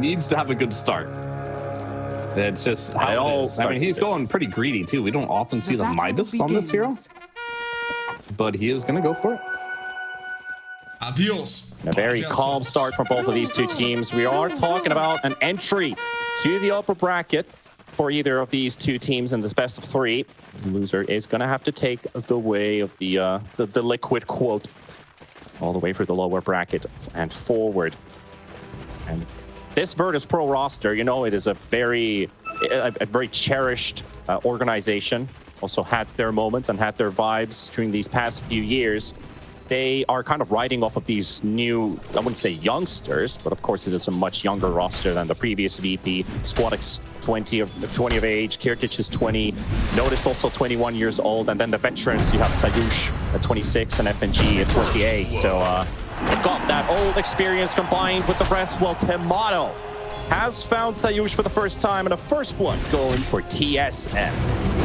needs to have a good start. It's just how it is. I mean, he's going pretty greedy too. We don't often see the Midas on this hero, but he is going to go for it. Adios. A very calm start from both of these two teams. We are talking about an entry to the upper bracket for either of these two teams in this best of 3. The loser is going to have to take the way of the liquid quote all the way for the lower bracket and forward. And this Virtus Pro roster, you know, it is a very cherished organization. Also had their moments and had their vibes during these past few years. They are kind of riding off of these new, I wouldn't say youngsters, but of course it is a much younger roster than the previous VP. Squadix 20 of age, Kiritych is 20, Noticed also 21 years old, and then the veterans, you have Sayush at 26 and FNG at 28. So they've got that old experience combined with the rest. Well, Tomato has found Sayush for the first time, and a first blood going for TSM.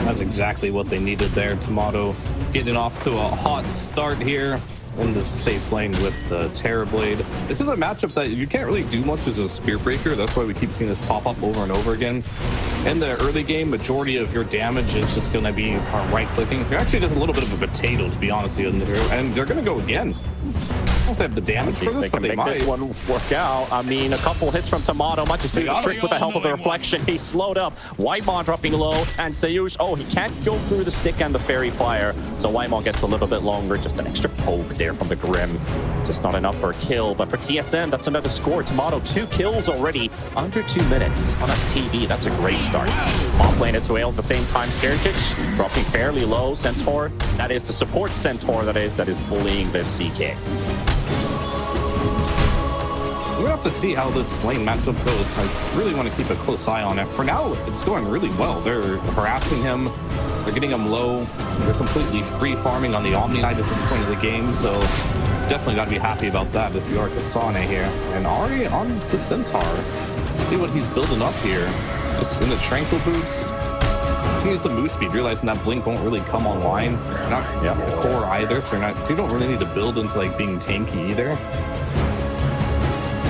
That's exactly what they needed there. Tomato getting off to a hot start here in the safe lane with the Terrorblade. This is a matchup that you can't really do much as a Spear Breaker. That's why we keep seeing this pop up over and over again. In the early game, majority of your damage is just going to be right-clicking. You're actually just a little bit of a potato, to be honest with you. And they're going to go again. I don't have the damage for this, but they might. This one work out. I mean, a couple hits from Tomato might just do the trick with the help of the reflection. He's slowed up. Whitemon dropping low, and Sayush, oh, he can't go through the stick and the fairy fire. So Whitemon gets a little bit longer. Just an extra poke there from the Grim. Just not enough for a kill. But for TSM, that's another score. Tomato, 2 kills already under 2 minutes on a TV. That's a great start. Top lane its way at the same time. Kiritych dropping fairly low. Centaur, that is the support Centaur that is bullying this CK. We're going to have to see how this lane matchup goes. I really want to keep a close eye on it. For now, it's going really well. They're harassing him. They're getting him low. They're completely free farming on the Omni Knight at this point of the game. So you've definitely got to be happy about that if you are Kasane here. And Ari on the Centaur. See what he's building up here. Just in the Tranquil boots. He needs some move speed, realizing that Blink won't really come online. Not core either, so you don't really need to build into like being tanky either.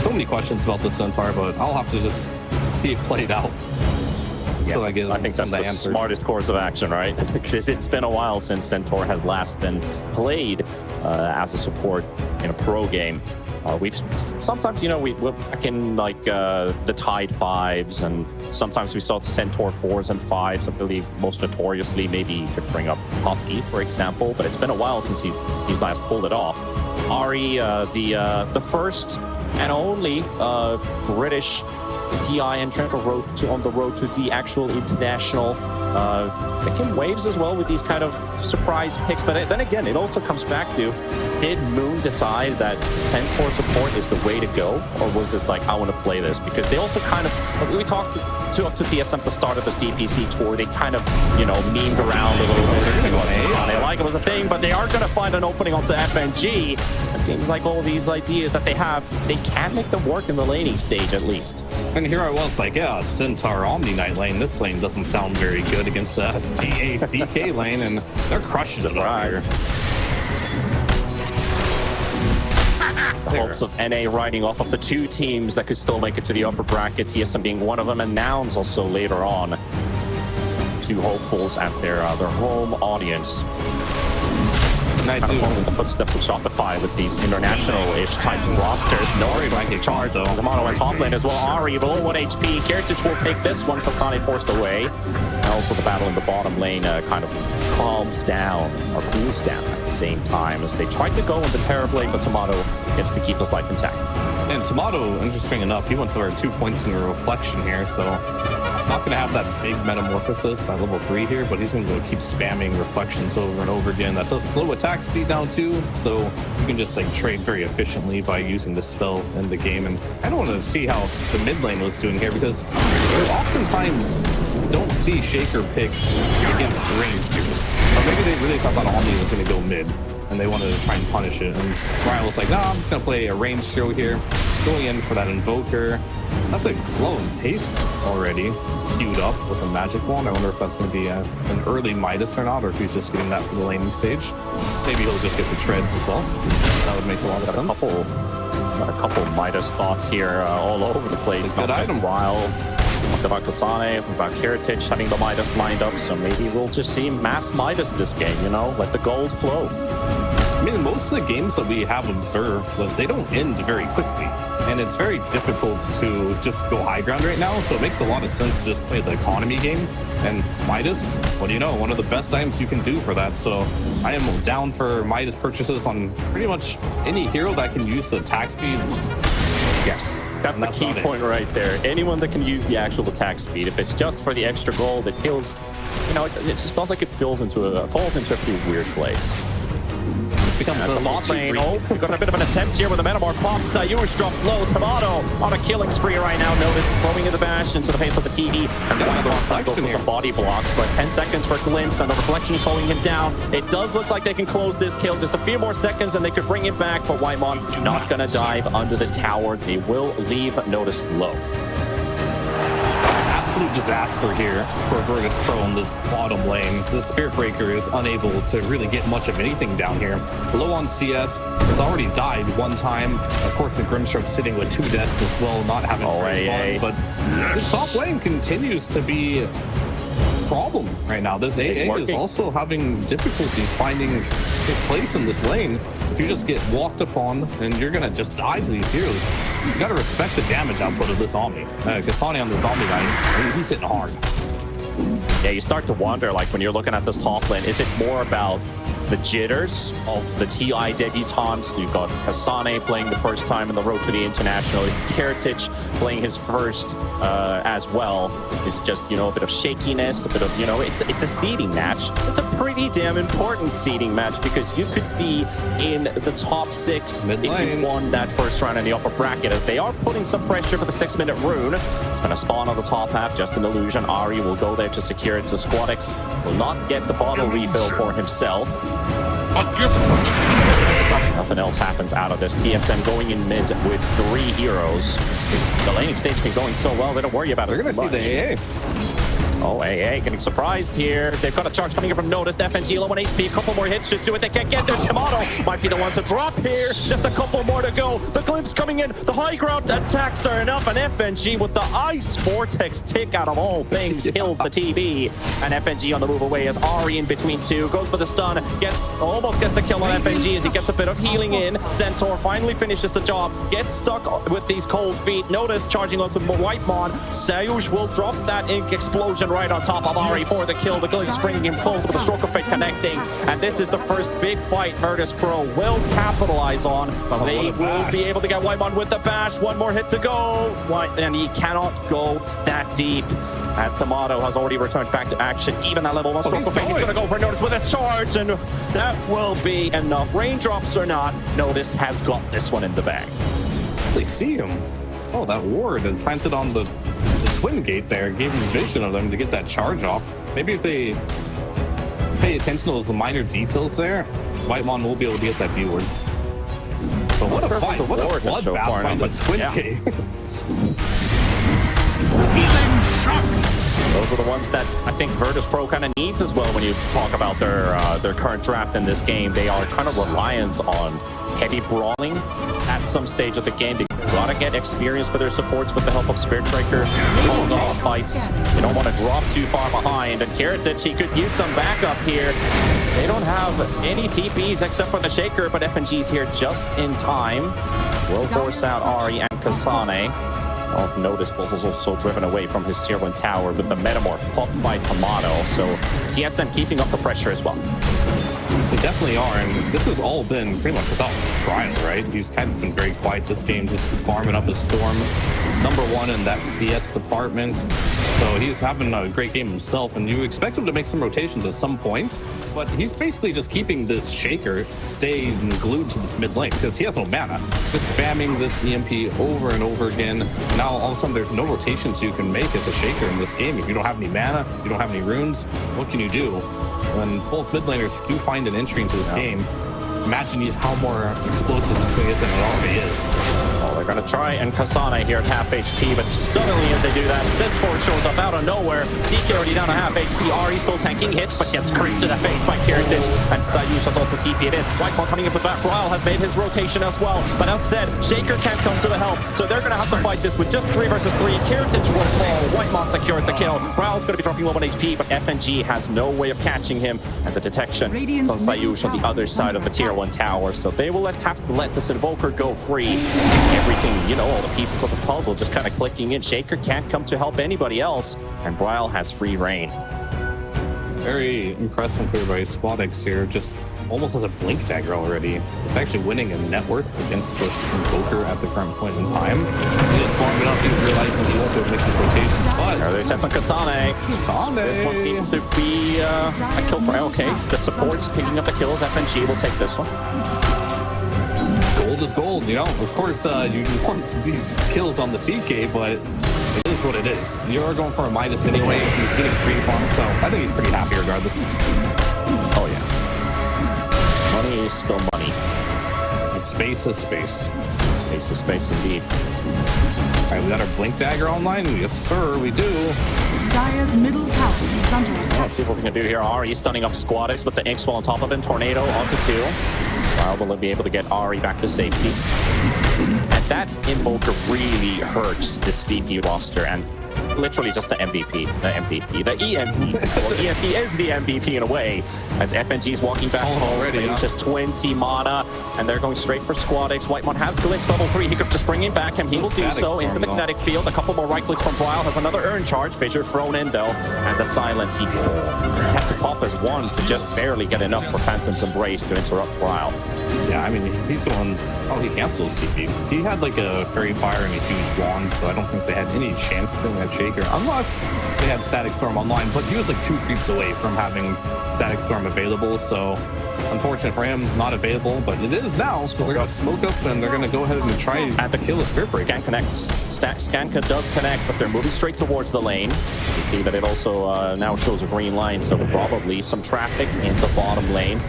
So many questions about the Centaur, but I'll have to just see it played out. Yeah, so I think that's the smartest course of action, right? Because it's been a while since Centaur has last been played as a support in a pro game. We've sometimes, you know, we back in like the Tide 5s, and sometimes we saw the Centaur 4s and 5s. I believe most notoriously, maybe you could bring up Poppy, for example, but it's been a while since he's last pulled it off. Ari, the first and only British TI entrant on the road to the actual international. Making waves as well with these kind of surprise picks, but then again, it also comes back to, did Moon decide that Centaur support is the way to go, or was this like, I want to play this? Because they also kind of, we talked up to TSM at the start of this DPC tour, they kind of, you know, memed around a little bit. They're going to go A. They like it was a thing, but they are going to find an opening onto FNG. It seems like all these ideas that they have, they can make them work in the laning stage at least. And here I was like, yeah, Centaur Omni Knight lane. This lane doesn't sound very good against the CK lane, and they're crushing it over here. The hopes of NA riding off of the 2 teams that could still make it to the upper bracket, TSM being one of them, and Nouns also later on. 2 hopefuls at their home audience. Kind of following the footsteps of Shopify with these international-ish types of rosters. No Ari might get charged though. Tomato at top lane as well. Ari below 1 HP. Kiritych will take this one. Kasane forced away. And also the battle in the bottom lane kind of calms down, or cools down at the same time as they tried to go with the Terrorblade, but Tomato gets to keep his life intact. And Tomato, interesting enough, he went for 2 points in a reflection here, so not going to have that big metamorphosis at level 3 here, but he's going to keep spamming reflections over and over again. That does slow attack speed down too, so you can just like trade very efficiently by using the spell in the game. And I don't want to see how the mid lane was doing here, because we oftentimes don't see Shaker pick against ranged heroes. Or maybe they really thought that Omni was going to go mid, and they wanted to try and punish it. And Ryan was like, no, I'm just going to play a ranged hero here. Going in for that Invoker. That's a glow and haste already queued up with a magic wand. I wonder if that's going to be an early Midas or not, or if he's just getting that for the laning stage. Maybe he'll just get the treads as well. That would make a lot of sense. Got a couple Midas thoughts here all over the place. Good item. While talked about Kasane, about Kiritych having the Midas lined up, so maybe we'll just see mass Midas this game, you know, let the gold flow. I mean, most of the games that we have observed, they don't end very quickly. And it's very difficult to just go high ground right now, so it makes a lot of sense to just play the economy game. And Midas, what do you know, one of the best items you can do for that. So I am down for Midas purchases on pretty much any hero that can use the attack speed. Yes, that's the key point right there. Anyone that can use the actual attack speed, if it's just for the extra gold, it feels, you know, it just feels like it falls into a pretty weird place. Becomes the bot lane. Oh, we've got a bit of an attempt here with the Metamorph pops. Sayush dropped low. Tomato on a killing spree right now. Notice throwing in the bash into the face of the TV. And one of the reflection here. Some body blocks, but 10 seconds for a glimpse, and the reflection is holding him down. It does look like they can close this kill. Just a few more seconds, and they could bring it back. But Whitemon not gonna dive under the tower. They will leave Notice low. Absolute disaster here for Virtus Pro in this bottom lane. The Spirit Breaker is unable to really get much of anything down here. Low on CS, has already died one time. Of course, the Grimstroke sitting with 2 deaths as well, not having very fun, but this top lane continues to be a problem right now. This AA is also having difficulties finding his place in this lane. If you just get walked upon and you're gonna just die to these heroes, you gotta respect the damage output of this zombie. Kasane on the zombie line, I mean, he's hitting hard. Yeah, you start to wonder, like, when you're looking at this top lane, is it more about the jitters of the TI debutantes? You've got Kasane playing the first time in the road to the international. Kiritych playing his first as well. It's just, you know, a bit of shakiness, a bit of, you know, it's a seeding match. It's a pretty damn important seeding match because you could be in the top 6 if you won that first round in the upper bracket, as they are putting some pressure for the 6-minute rune. It's going to spawn on the top half, just an illusion. Ari will go there to secure it, so Squadix will not get the bottle refill for himself. Nothing else happens out of this. TSM going in mid with 3 heroes. The laning stage been going so well, they don't worry about it. They're going to see the AA. Oh, AA getting surprised here. They've got a charge coming in from Notice. FNG low on HP. A couple more hits should do it. They can't get there. Tomato might be the one to drop here. Just a couple more to go. The glimpse coming in. The high ground attacks are enough. And FNG with the Ice Vortex tick out of all things kills the TV. And FNG on the move away as Ari in between 2. Goes for the stun. Almost gets the kill on FNG as he gets a bit of healing in. Centaur finally finishes the job. Gets stuck with these cold feet. Notice charging onto Whitemon. Sayush will drop that ink explosion right on top of Ari for the kill. The glimpse bringing him close with the stroke of fate connecting. And this is the first big fight Virtus Pro will capitalize on. But they will be able to get Whitemon with the bash. One more hit to go. And he cannot go that deep. And Tomato has already returned back to action. Even that level 1 stroke of fate. He's going to go for Notice with a charge. And that will be enough. Raindrops or not, Notice has got this one in the bag. They see him. Oh, that ward and planted on the twin gate there gave him vision of them to get that charge off. Maybe if they pay attention to those minor details there, Whitemon will be able to get that D ward. But what a fight! What a bloodbath by the twin gate. Those are the ones that I think Virtus Pro kind of needs as well when you talk about their current draft in this game. They are kind of reliant on heavy brawling at some stage of the game. They gotta get experience for their supports with the help of Spirit Breaker. Holding on fights. They don't want to drop too far behind. And Kiritych, he could use some backup here. They don't have any TPs except for the Shaker, but FNG's here just in time. Will force out Ari and Kasane. Notice was also driven away from his tier 1 tower with the Metamorph popped by Tomato. So TSM keeping up the pressure as well. They definitely are, and this has all been pretty much without trial, right? He's kind of been very quiet this game, just farming up his Storm. #1 in that CS department. So he's having a great game himself, and you expect him to make some rotations at some point, but he's basically just keeping this Shaker staying glued to this mid lane because he has no mana. Just spamming this EMP over and over again. Now all of a sudden there's no rotations you can make as a Shaker in this game. If you don't have any mana, you don't have any runes, what can you do? When both mid laners do find an entry into this game, imagine how more explosive it's going to get than it already is. Oh, They're going to try and Kasane here at half HP, but suddenly as they do that, Centaur shows up out of nowhere. CK already down to half HP. Ari still tanking hits, but gets creeped to the face by Kiritych, and Sayush has also TP it in. Whitemon coming in for the back. Ryle has made his rotation as well, but as said, Shaker can't come to the help, so they're going to have to fight this with just 3 versus 3. Kiritych will fall. Whitemon secures the kill. Ryle's going to be dropping low on HP, but FNG has no way of catching him, and the detection is on Sayush on the other side of the tier 1 tower, so they will have to let this Invoker go free. Everything, you know, all the pieces of the puzzle just kind of clicking in. Shaker can't come to help anybody else, and Ryle has free reign. Very impressive clear by SquadX here, just almost has a blink dagger already. It's actually winning a net worth against this Invoker at the current point in time. He's farming up, he's realizing he won't be able to make these rotations, but... There they attempt on Kasane. Kasane! This one seems to be a kill for okay. The support's picking up the kills. FNG will take this one. Gold is gold, you know? Of course, you want these kills on the CK, but it is what it is. You're going for a Midas anyway. He's getting free farm, so I think he's pretty happy regardless. Oh, yeah. Money is still money. And space is space. Space is space indeed. All right, we got our blink dagger online. Yes, sir, we do. Dire's middle tower is under attack. Let's see what we can do here. Ari stunning up SquadX, but the Inks fall on top of him. Tornado onto 2. Ryle will be able to get Ari back to safety. And that Invoker really hurts this VP roster, and literally just the MVP. The EMP. Well, EMP is the MVP in a way, as FNG's walking back already. It's just 20 mana, and they're going straight for SquadX. Whitemon has glitch level 3. He could just bring him back, and he will do so into the kinetic field. A couple more right clicks from Ryle. Has another urn charge. Fissure thrown in though, and the silence he had to pop as one to just barely get enough for Phantom's Embrace to interrupt Ryle. Yeah, I mean, he's going... Oh, he cancels TP. He had like a Fairy Fire and a huge wand, so I don't think they had any chance going at Shaker, unless they had Static Storm online, but he was like 2 creeps away from having Static Storm available, so unfortunate for him, not available, but it is now, so they're going to smoke up and they're going to go ahead and try to kill a Spirit Break. Scan connects. Scanka does connect, but they're moving straight towards the lane. You see that it also now shows a green line, so probably some traffic in the bottom lane.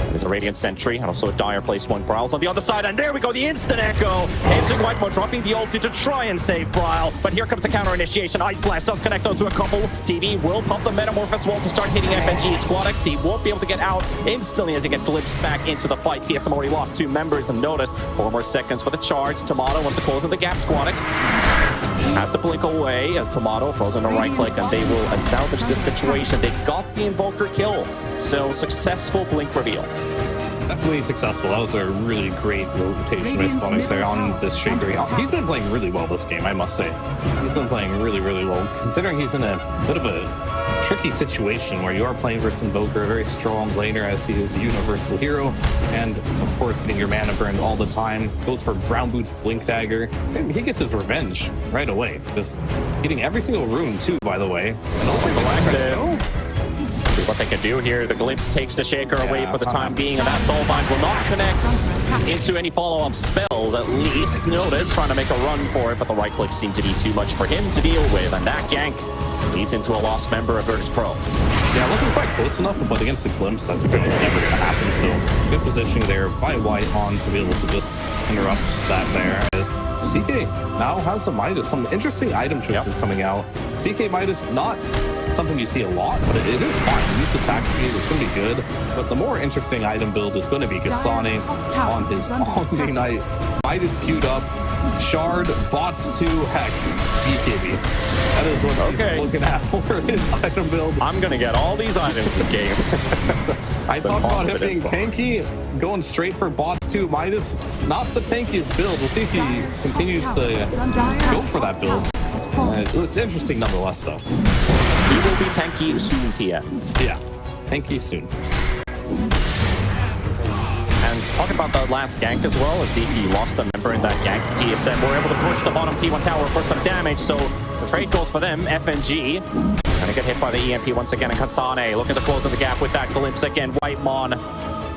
There's a Radiant Sentry, and also a Dire place 1 Bryle's on the other side, and there we go, the instant echo into Whitemon, dropping the ulti to try and save Bryle, but here comes the counter initiation. Ice Blast does connect onto a couple. TV will pop the Metamorphosis wall to start hitting FNG. SquadX, he won't be able to get out instantly as he gets glimpsed back into the fight. TSM already lost 2 members and noticed 4 more seconds for the charge. Tomato wants to close in the gap. SquadX has to blink away as Tomato throws in a right click, and they will salvage this situation. They got the Invoker kill, so successful blink reveal. Definitely successful. That was a really great rotation by SquadX there on this Shaker. He's been playing really well this game, I must say. He's been playing really, really well, considering he's in a bit of a tricky situation where you are playing versus Invoker, a very strong laner as he is a universal hero, and of course getting your mana burned all the time. Goes for Brown Boots Blink Dagger, and he gets his revenge right away. Just hitting every single rune too, by the way. And See what they can do here. The Glimpse takes the Shaker away for the time being, and that Soulbind will not connect into any follow-up spells, at least. Notice trying to make a run for it, but the right click seemed to be too much for him to deal with, and that gank leads into a lost member of Virtus Pro. Yeah, it wasn't quite close enough, but against the Glimpse, that's pretty much never going to happen, so good positioning there by Whitemon to be able to just interrupt that there, as CK now has some Midas, some interesting item choices coming out. CK Midas, not something you see a lot, but it is fine. Use attack speed, it's going to be good. But the more interesting item build is going to be Kasane on his Omni Knight. Midas queued up, Shard, Bots 2, Hex, BKB. That is what he's looking at for his item build. I'm going to get all these items in the game. I talked about him being tanky, going straight for Bots 2, Midas. Not the tankiest build. We'll see if he continues to go for that build. It's interesting nonetheless, though. He will be tanky soon, Tia. Yeah, tanky soon. And talking about the last gank as well, as DP lost a member in that gank, TSM were able to push the bottom T1 tower for some damage, so the trade goes for them. FNG gonna get hit by the EMP once again, and Kasane looking to close in the gap with that Glimpse again. Whitemon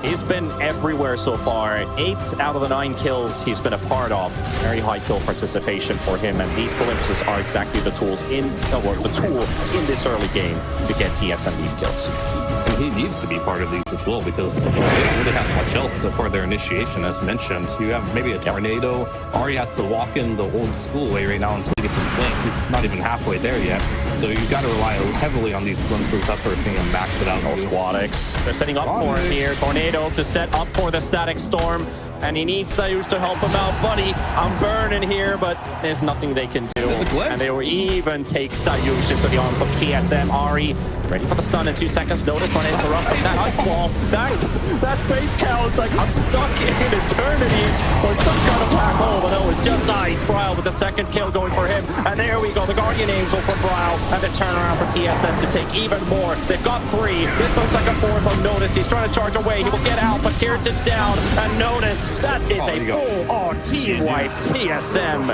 He's been everywhere so far. 8 out of the 9 kills he's been a part of. Very high kill participation for him, and these glimpses are exactly the tools the tool in this early game to get TSM these kills. And he needs to be part of these as well, because they don't really have much else for their initiation, as mentioned. You have maybe a tornado. Ari has to walk in the old school way right now until he gets his blink. He's not even halfway there yet. So you've got to rely heavily on these glimpses. That's where we're seeing him max it out. No Squadix. They're setting up for him here. Tornado to set up for the static storm. And he needs Sayus to help him out. Buddy, I'm burning here, but there's nothing they can do. And they will even take Sayus into the arms of TSM. Ari ready for the stun in 2 seconds. Notice Tornado interrupt that ice wall. That space cow is like, I'm stuck in eternity or some kind of black hole. But no, it's just ice. Bryle with the second kill going for him. And there we go, the Guardian Angel for Bryle. And the turnaround for TSM to take even more. They've got 3. This looks like a 4th on Notice. He's trying to charge away. He will get out, but Kiritych down. And Notice, that is a full-on team wipe. TSM.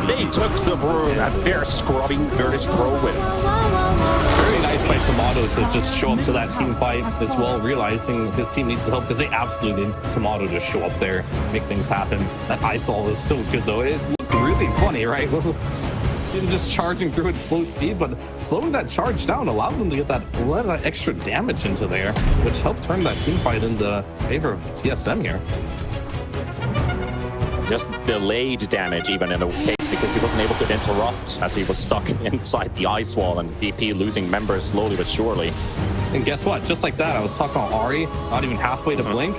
They took the broom and they're scrubbing Virtus Pro win. Very nice by Tomato to just show up to that team fight as well, realizing his team needs the help, because they absolutely need Tomato to show up there, make things happen. That ice wall was so good though. It looked really funny, right? Just charging through at slow speed, but slowing that charge down allowed them to get that a lot of extra damage into there, which helped turn that team fight into favor of TSM here. Just delayed damage even in the case, because he wasn't able to interrupt as he was stuck inside the ice wall, and VP losing members slowly but surely. And guess what? Just like that, I was talking about Ari, not even halfway to blink.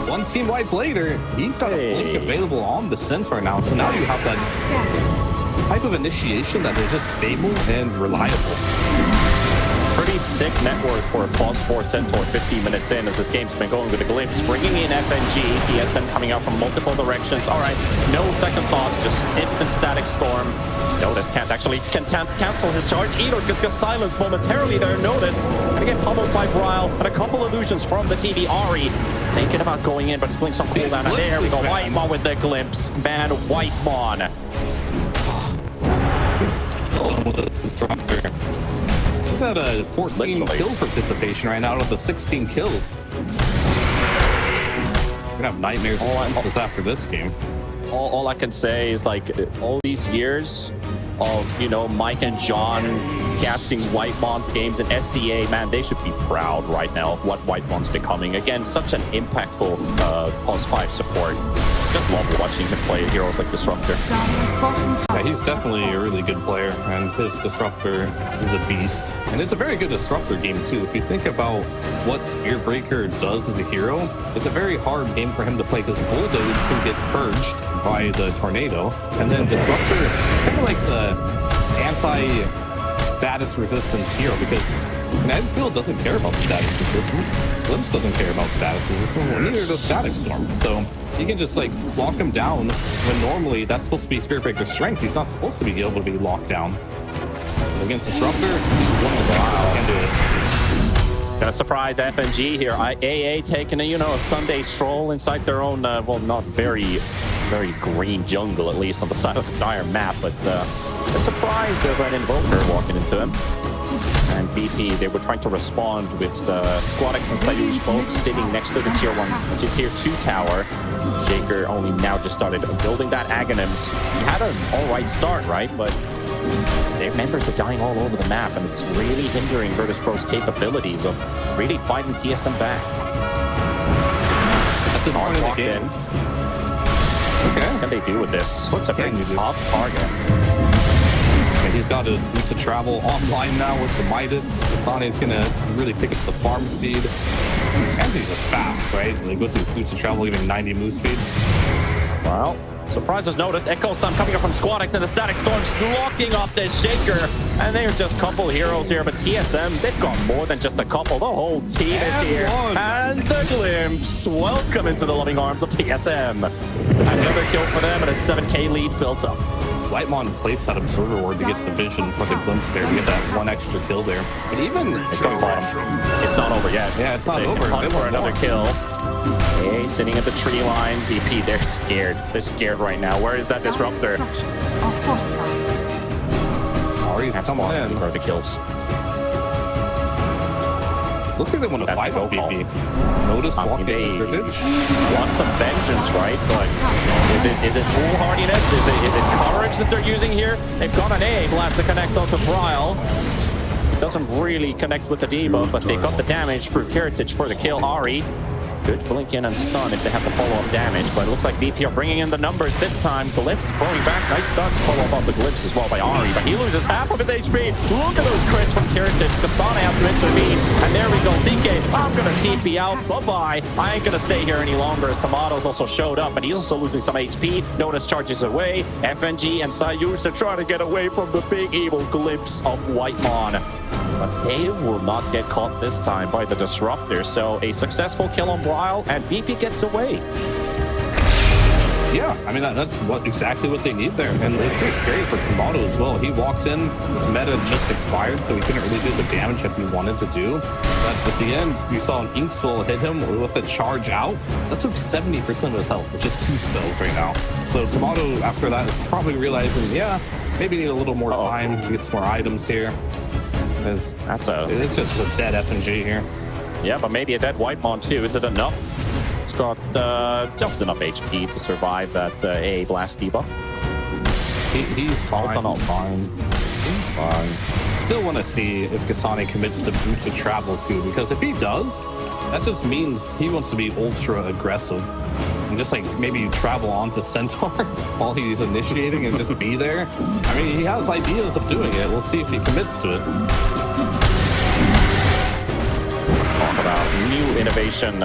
One team wipe later, he's got a blink available on the Centaur now, so now you have that type of initiation that is just stable and reliable. Pretty sick network for a +4 Centaur 15 minutes in as this game's been going with a glimpse. Bringing in FNG, TSM coming out from multiple directions. All right, no second thoughts, just instant static storm. Notice can't actually cancel his charge either, because got silenced momentarily there. Notice gonna get pummeled by Bryle, and a couple illusions from the TV. Ari thinking about going in, but it's blink some cooldown. And there we go, Whitemon with the glimpse. Man, Whitemon. With the Disruptor. He's at a 14 kill participation right now out of the 16 kills. We're gonna have nightmares after this game. All I can say is, like, all these years of, you know, Mike and John casting Whitemon's games in SCA, man, they should be proud right now of what Whitemon's becoming. Again, such an impactful +5 support. Just love watching him play heroes like Disruptor. Yeah, he's definitely a really good player, and his Disruptor is a beast. And it's a very good Disruptor game too. If you think about what Spearbreaker does as a hero, it's a very hard game for him to play, because Bulldoze can get purged by the Tornado, and then Disruptor is kind of like the anti-status resistance hero, because Nedfield doesn't care about status resistance. Glimpse doesn't care about status resistance. Well, neither does Static Storm. So you can just like lock him down when normally that's supposed to be Spearbreaker's strength. He's not supposed to be able to be locked down. Against Disruptor, he's one of the can do it. Gonna surprise FNG here. AA taking a, you know, a Sunday stroll inside their own, well, not very green jungle, at least on the side of the dire map, but surprised of an Invoker walking into him. And VP, they were trying to respond with Squadix and Sayus both sitting next to the tier 2 tower. Shaker only now just started building that Aghanims. He had an alright start, right? But their members are dying all over the map, and it's really hindering Virtus Pro's capabilities of really fighting TSM back. At this point in the game. Okay. What can they do with this? It's a very tough target. He's got his boots of travel online now with the Midas. Sane's gonna really pick up the farm speed. And he's just fast, right? Like with these boots of travel, even 90 move speed. Well, surprises noticed. Echo Sun coming up from Squadix, and the Static Storm's locking up this Shaker. And they're just a couple heroes here, but TSM, they've got more than just a couple. The whole team is here. And the Glimpse. Welcome into the loving arms of TSM. Another kill for them, and a 7k lead built up. Whitemon placed that Observer Ward to get the vision for the Glimpse there, to get that one extra kill there. But even... It's going bottom. It's not over yet. Yeah, it's not over. Hunt for another kill. Hey, sitting at the tree line. VP, they're scared. They're scared right now. Where is that Disruptor? Ari's coming in for the kills. Looks like they want to That's fight the on go call. VP. Notice walking they in Kiritych. want some vengeance, right? But is it foolhardiness? Is it courage that they're using here? They've got an A blast to connect onto Bryle. It doesn't really connect with the debuff, but they got the damage for Kiritych for the kill. Ari could blink in and stun if they have the follow-up damage, but it looks like VP are bringing in the numbers this time. Glyphs throwing back. Nice stun to follow up on the Glyphs as well by Ari, but he loses half of his HP. Look at those crits from Kiritych. Kasane has to intervene, and there we go. CK, I'm going to TP out. Bye-bye. I ain't going to stay here any longer as Tomatoes also showed up, but he's also losing some HP. Notice charges away. FNG and Sayush are trying to get away from the big evil Glyphs of Whitemon. But they will not get caught this time by the Disruptor. So a successful kill on Bryle, and VP gets away. Yeah, I mean, that's exactly what they need there. And it's pretty scary for Tomato as well. He walked in, his meta just expired, so he couldn't really do the damage that he wanted to do. But at the end, you saw an Ink Swell hit him with a charge out. That took 70% of his health, which is 2 spells right now. So Tomato, after that, is probably realizing, yeah, maybe need a little more time to get some more items here. It's just a dead FNG here. Yeah, but maybe a dead Whitemon too. Is it enough? It's got just enough HP to survive that A blast debuff. He's fine. He's fine. Still want to see if Kasane commits to Boots of Travel too, because if he does, that just means he wants to be ultra aggressive. And just like maybe you travel onto Centaur while he's initiating and just be there. I mean, he has ideas of doing it. We'll see if he commits to it. Talk about new innovation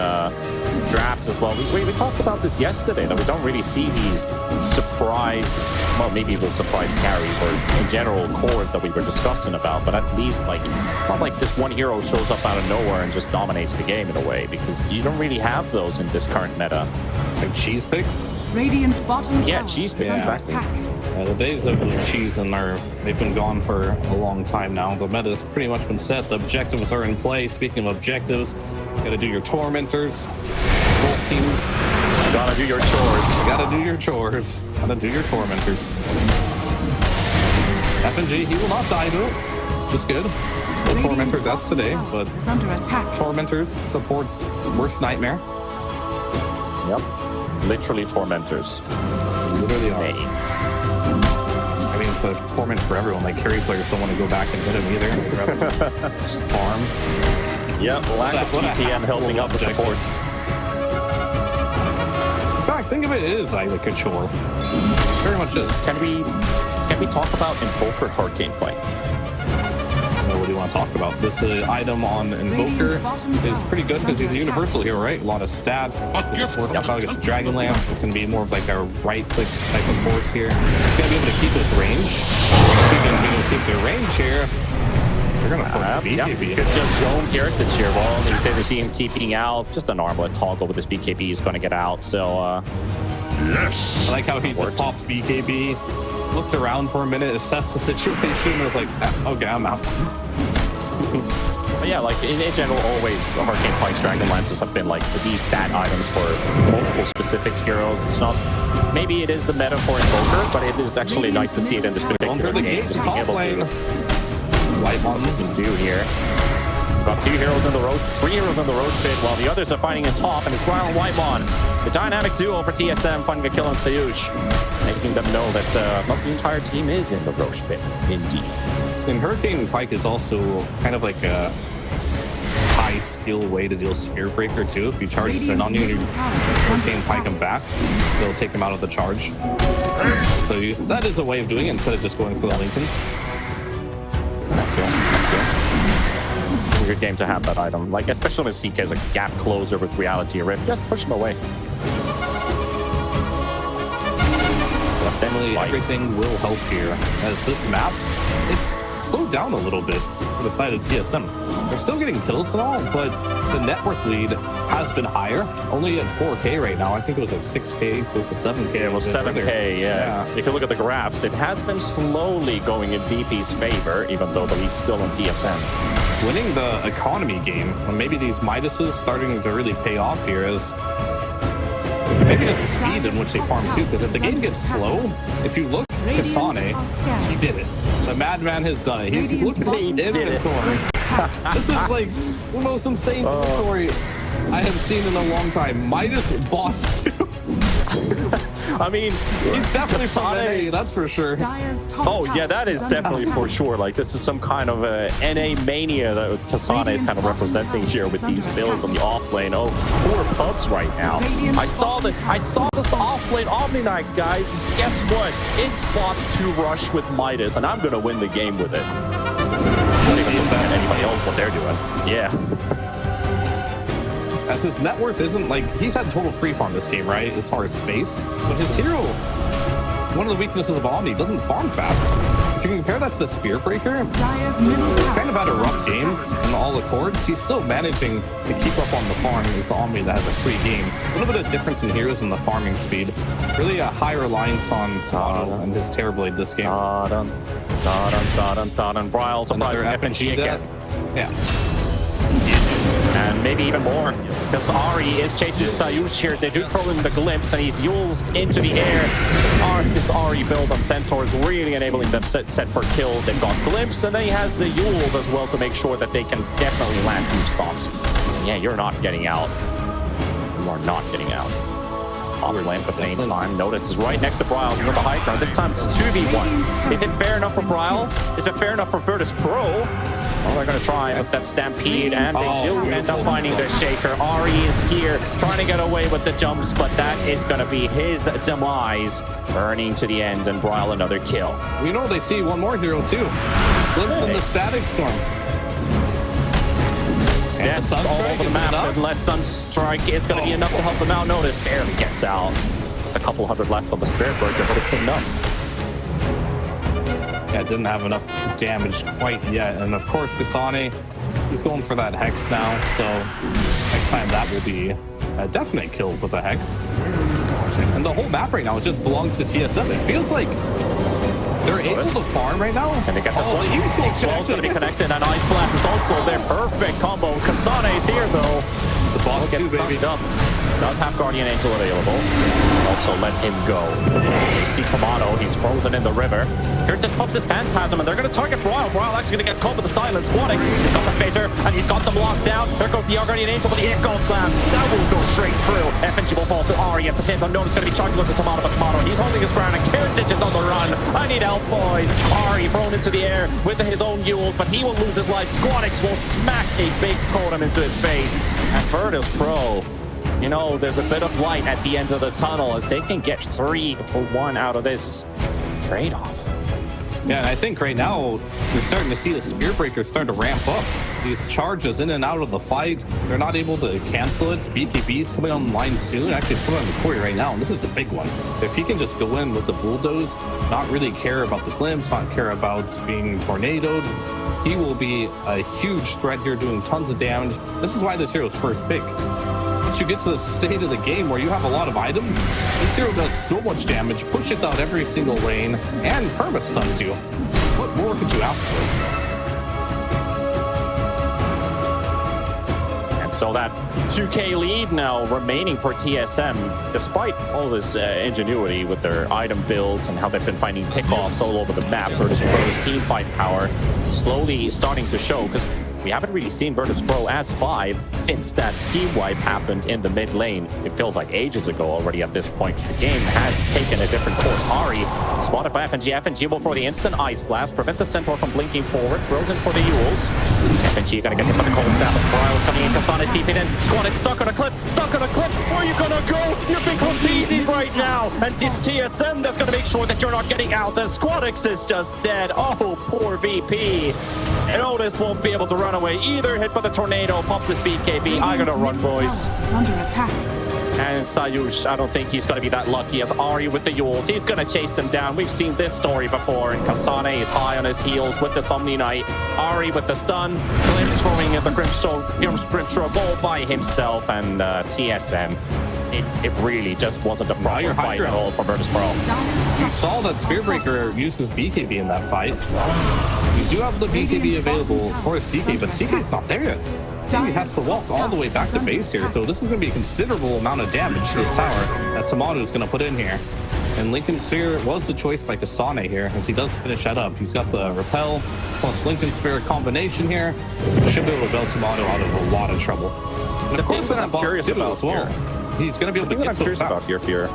drafts as well. We talked about this yesterday, that we don't really see these surprise, well, maybe the surprise carries or in general cores that we were discussing about, but at least like it's not like this one hero shows up out of nowhere and just dominates the game in a way, because you don't really have those in this current meta. Like cheese picks? Radiant's bottom Yeah, tower cheese is picks, under exactly. attack. The days of cheese and they've been gone for a long time now. The meta's pretty much been set. The objectives are in play. Speaking of objectives, you gotta do your tormentors. Both teams Gotta do your chores. Gotta do your chores. Gotta do your tormentors. FNG, he will not die to it, which is good. No tormentor deaths today, but Is under attack. tormentors supports worst nightmare. Yep. Literally tormentors. Literally are. Hey. I mean, it's a torment for everyone. Like, carry players don't want to go back and hit him either. They'd rather just farm. Yep, lack of TPM helping out the supports. In fact, think of it as like a chore. Very much is. Can we talk about Invoker Hurricane Bike? What do you want to talk about? This item on Invoker is pretty good because he's a universal hero, right? A lot of stats. Force out, get the Dragon Lance. It's going to be more of like a right-click type of force here. He's going to be able to keep his range. Speaking of being able to keep their range here, they're going to force the BKB. Could just zone Kiritych here. Well, you say they see him TPing out. Just a normal toggle with this BKB is going to get out. So, yes. I like how he just popped BKB. Looked around for a minute, assessed the situation, and was like, okay, I'm out. But yeah, like in general, always the Hurricane Pikes, Dragon Lances have been like these stat items for multiple specific heroes. It's not, maybe it is the meta for Invoker, but it is actually nice to see it in this particular game. Just being able to Whitemon can do here. Got 2 heroes in the Roche, 3 heroes in the Roche pit, while the others are fighting in top, and it's Bryle and Whitemon. The dynamic duo for TSM finding a kill on Sayush, making them know that not the entire team is in the Roche pit, indeed. And Hurricane Pike is also kind of like a high skill way to deal Spear Breaker too. If you charge it on you, Hurricane Pike him back, they'll take him out of the charge. So that is a way of doing it instead of just going for the Lincolns. Good game to have that item, like especially when CK is a gap closer with Reality Rift, just push him away. Definitely everything will help here, as this map, it's slowed down a little bit for the side of TSM. They're still getting kills and all, but the net worth lead has been higher, only at 4K right now. I think it was at 6K, close to 7K. It was 7K, yeah. If you look at the graphs, it has been slowly going in VP's favor, even though the lead's still in TSM. Winning the economy game, when maybe these Midases starting to really pay off here, is maybe just the speed in which they farm too, because if the game gets slow, if you look at Kasane, he did it. The madman has done it. He's Radiant's looking at bottom inventory. This is like the most insane inventory I have seen in a long time. Midas bots too. I mean, He's definitely from NA, that's for sure. Dire's top oh tower yeah, that is under definitely attack. for sure. Like this is some kind of NA mania that Kasane is kind of representing here with these builds on the off lane. Oh, poor Pubs right now. I saw this off lane Omni Knight, guys. Guess what? It spots to rush with Midas, and I'm gonna win the game with it. I'm not even looking at anybody else what they're doing. Yeah. As his net worth isn't like, he's had total free farm this game, right? As far as space. But his hero, one of the weaknesses of Omni, doesn't farm fast. If you compare that to the Spear Breaker, Dire's middle he's tower kind of had a is rough under game attack. in all accords. He's still managing to keep up on the farm as the Omni that has a free game. A little bit of difference in heroes and the farming speed. Really a high reliance on Tomato and his Terrorblade this game. Brile surprising FNG again. Yeah. And maybe even more, because Ari is chasing Sayush here. They do throw in the glimpse, and he's used into the air. This Ari build on Centaur is really enabling them set for kill. They've got glimpse, and then he has the Yule as well to make sure that they can definitely land move stops. Yeah, you're not getting out. You are not getting out. Off lane at the same time. Notice is right next to Brile. He's on the high ground. This time it's 2v1. Is it fair enough for Brile? Is it fair enough for Virtus Pro? Oh, they're going to try with that Stampede, and they do end up finding the Shaker. Ari is here, trying to get away with the jumps, but that is going to be his demise. Burning to the end, and Brile another kill. We know they see one more hero too. Glimpse in the Static Storm. And Yes, all over the map, unless Sunstrike is going to be enough to help them out. Notice barely gets out. Just a couple hundred left on the Spirit Breaker, but it's enough. Yeah, didn't have enough damage quite yet. And of course, Kasane, he's going for that Hex now. So next time that will be a definite kill with a Hex. And the whole map right now, it just belongs to TSM. It feels like they're able to farm right now. Can they get this one? the Swall's going to be connected, and Ice Blast is also their perfect combo. Kasane's here, though. The boss Gets too, baby. stunned up. Does have Guardian Angel available. Also let him go. You see Tomato, he's frozen in the river. Kiritych pops his Phantasm, and they're going to target Brile. Brile actually going to get caught with the Silent Squadix. He's got the Phaser, and he's got them locked down. There goes the Guardian Angel, but the Echo Slam. That will go straight through. FNG will fall to Ari at the same time. Notice going to be charging with the Tomato, but Tomato, he's holding his ground, and Kiritych is on the run. I need help, boys. Ari thrown into the air with his own Yules, but he will lose his life. Squadix will smack a big totem into his face. And Virtus Pro, you know, there's a bit of light at the end of the tunnel as they can get 3 for 1 out of this trade-off. Yeah, and I think right now we're starting to see the Spear Breakers start to ramp up. These charges in and out of the fight, they're not able to cancel it. BKB's coming online soon. Actually, it's coming on the quarry right now, and this is the big one. If he can just go in with the Bulldoze, not really care about the glimpse, not care about being tornadoed, he will be a huge threat here, doing tons of damage. This is why this hero is first pick. Once you get to the state of the game where you have a lot of items, this hero does so much damage, pushes out every single lane, and perma-stuns you. What more could you ask for? And so that 2K lead now remaining for TSM, despite all this ingenuity with their item builds and how they've been finding pickoffs all over the map. Virtus Pro's team fight power slowly starting to show, because we haven't really seen Virtus Pro as 5 since that team wipe happened in the mid lane. It feels like ages ago already at this point, because the game has taken a different course. Ari, spotted by FNG. FNG will for the instant Ice Blast, prevent the Centaur from blinking forward, frozen for the Yules. FNG gonna get hit by the cold snap as Brile coming in. Kasane's keeping in. Squadix stuck on a clip, Where are you gonna go? You're being hooked easy right now. And it's TSM that's gonna make sure that you're not getting out. The Squadix is just dead. Oh, poor VP. And Otis won't be able to run away either. Hit by the tornado, pops his BKB. I gotta run, boys. Is under attack. And Sayush, I don't think he's gonna be that lucky as Ari with the Yules. He's gonna chase him down. We've seen this story before, and Kasane is high on his heels with the Omni Knight. Ari with the stun, Glimpse throwing in the Grimstroke all by himself, and TSM. It really just wasn't a proper fight at all for Virtus Pro. You saw that Spear Breaker uses BKB in that fight. You do have the BKB available for CK, but CK's not there yet. He has to walk all the way back to base here, so this is going to be a considerable amount of damage to this tower that Tomato is going to put in here. And Lincoln Sphere was the choice by Kasane here, as he does finish that up. He's got the Repel plus Lincoln Sphere combination here. Should be able to bail Tomato out of a lot of trouble. And The of thing course, that I'm curious about as well. He's going to be able to The thing that get I'm to curious about here, Fear,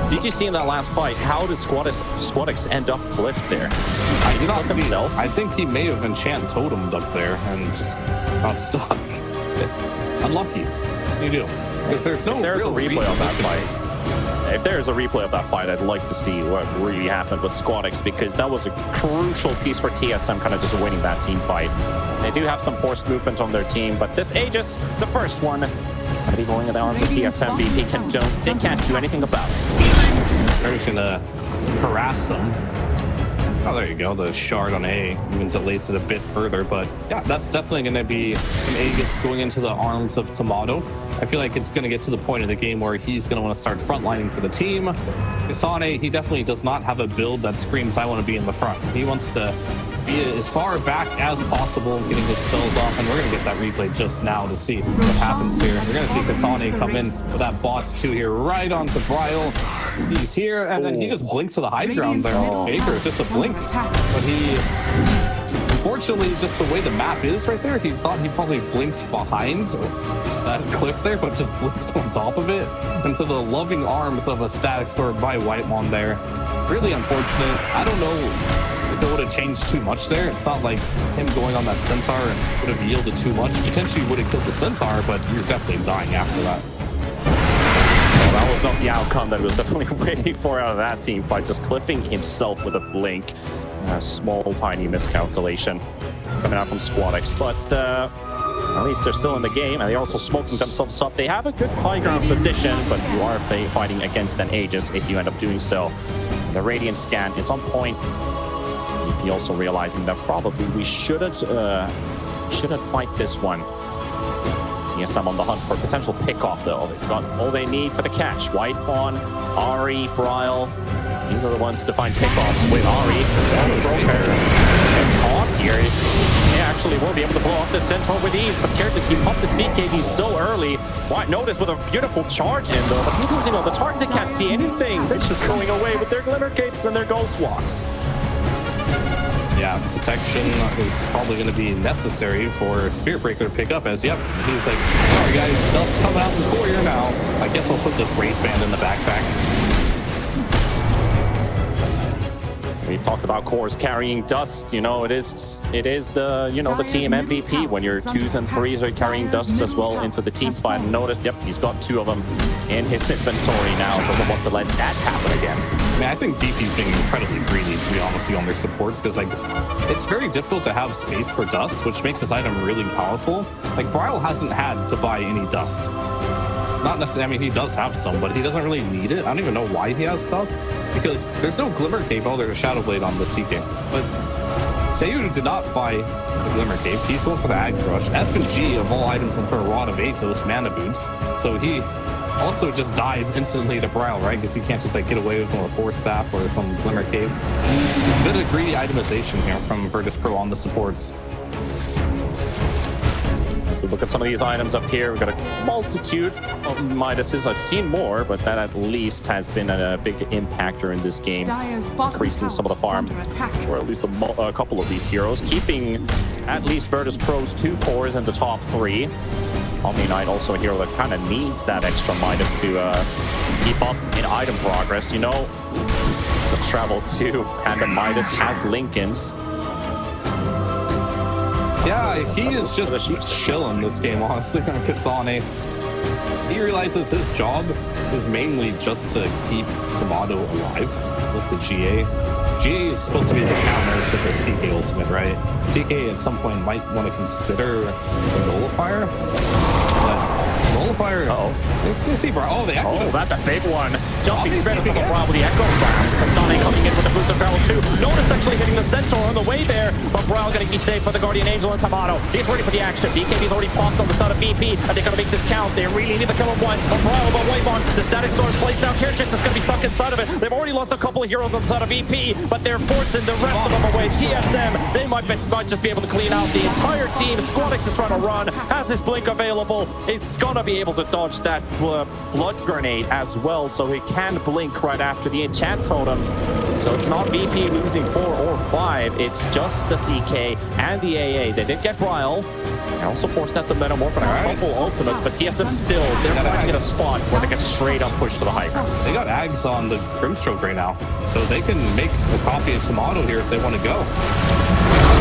did you see in that last fight, how did Squadix end up cliffed there? I did not see himself. I think he may have enchant totemed up there and just got stuck. Unlucky. You do. Because there's no There's a real replay of that reason. fight. If there's a replay of that fight, I'd like to see what really happened with Squadix, because that was a crucial piece for TSM, kind of just winning that team fight. They do have some forced movement on their team, but this Aegis, the first one, gonna be going down to TSM. VP they can't do anything about it. They're just gonna harass them. Oh, there you go. The shard on A even delays it a bit further, but yeah, that's definitely going to be an Aegis going into the arms of Tomato. I feel like it's going to get to the point of the game where he's going to want to start frontlining for the team. Kasane, he definitely does not have a build that screams, I want to be in the front. He wants to be as far back as possible, getting his spells off, and we're going to get that replay just now to see what happens here. We're going to see Kasane come in with that boss 2 here right onto Bryle. He's here, and then he just blinked to the high ground there. Baker, just a blink. But he, unfortunately, just the way the map is right there, he thought he probably blinked behind that cliff there, but just blinked on top of it into the loving arms of a static sword by Whitemon there. Really unfortunate. I don't know if it would have changed too much there. It's not like him going on that Centaur would have yielded too much. Potentially would have killed the Centaur, but you're definitely dying after that. That was not the outcome that was definitely waiting for out of that team fight. Just clipping himself with a blink. A small, tiny miscalculation coming out from Squadix. But at least they're still in the game, and they're also smoking themselves up. They have a good high ground position, but you are fighting against an Aegis if you end up doing so. The Radiant scan, it's on point. EP also realizing that probably we shouldn't fight this one. TSM on the hunt for a potential pickoff, though. They've got all they need for the catch. Whitemon, Ari, Bryle. These are the ones to find pickoffs. With Ari, it's caught here. They actually will be able to blow off the Centaur with ease, but Kiritych he popped this BKB so early. Notice with a beautiful charge in, though, but he's losing all the target. They can't see anything. They're just going away with their Glimmer Capes and their Ghost Walks. Yeah, detection is probably going to be necessary for Spirit Breaker to pick up, as, yep, he's like, sorry guys, don't come out in the foyer now. I guess I'll put this Wraith Band in the backpack. We've talked about cores carrying dust. You know, it is the, you know, the team MVP when your 2s and 3s are carrying dusts as well into the team fight. And notice, yep, he's got 2 of them in his inventory now. Doesn't want to let that happen again. I mean, I think VP's being incredibly greedy, to be honest, on their supports, because, like, it's very difficult to have space for dust, which makes this item really powerful. Like, Bryle hasn't had to buy any dust. Not necessarily, I mean, he does have some, but he doesn't really need it. I don't even know why he has dust, because there's no Glimmer Cape. Oh, there's a Shadow Blade on the CK. But Seiyuu did not buy the Glimmer Cape. He's going for the Axe Rush. F and G, of all items, went for a Rod of Atos, Mana Boots. So he also just dies instantly to Bryle, right? Because he can't just, like, get away with a Force Staff or some Glimmer Cape. A bit of greedy itemization here from Virtus Pro on the supports. Look at some of these items up here. We've got a multitude of Midases. I've seen more, but that at least has been a big impactor in this game, increasing some of the farm, or at least a couple of these heroes, keeping at least Virtus Pro's 2 cores in the top 3. Omni Knight also a hero that kind of needs that extra Midas to keep up in item progress. You know, to travel to Panda Midas as Lincoln's. Yeah, he is just chilling this game, honestly, on Kasane. He realizes his job is mainly just to keep Tomato alive with the GA. GA is supposed to be the counter to the CK ultimate, right? CK at some point might want to consider the Nullifier, but Nullifier... Let's see, bro. Oh, the Echo. Oh, that's a big one. Jumping straight on top of Bryle with the Echo Slam. Kasane coming in with the Boots of Travel too. Notice actually hitting the Centaur on the way there, but Bryle going to be safe for the Guardian Angel and Tomato. He's ready for the action. BKB's already popped on the side of VP, and they're going to make this count. They really need the kill of one. But Bryle, but Whitemon, the Static Sword plays down. Kiritych is going to be stuck inside of it. They've already lost a couple of heroes on the side of VP, but they're forcing the rest of them away. TSM, they might just be able to clean out the entire team. Squadix is trying to run, has his blink available. It's going to be able to dodge that blood grenade as well, so he can blink right after the enchant totem. So it's not VP losing 4 or 5, it's just the CK and the AA. They did get Ryle, and also forced out the Metamorph and a couple ultimates, but TSM still, they're running in a spot where they can straight up push to the high ground. They got Ags on the Grimstroke right now, so they can make a copy of Tomato here if they want to go.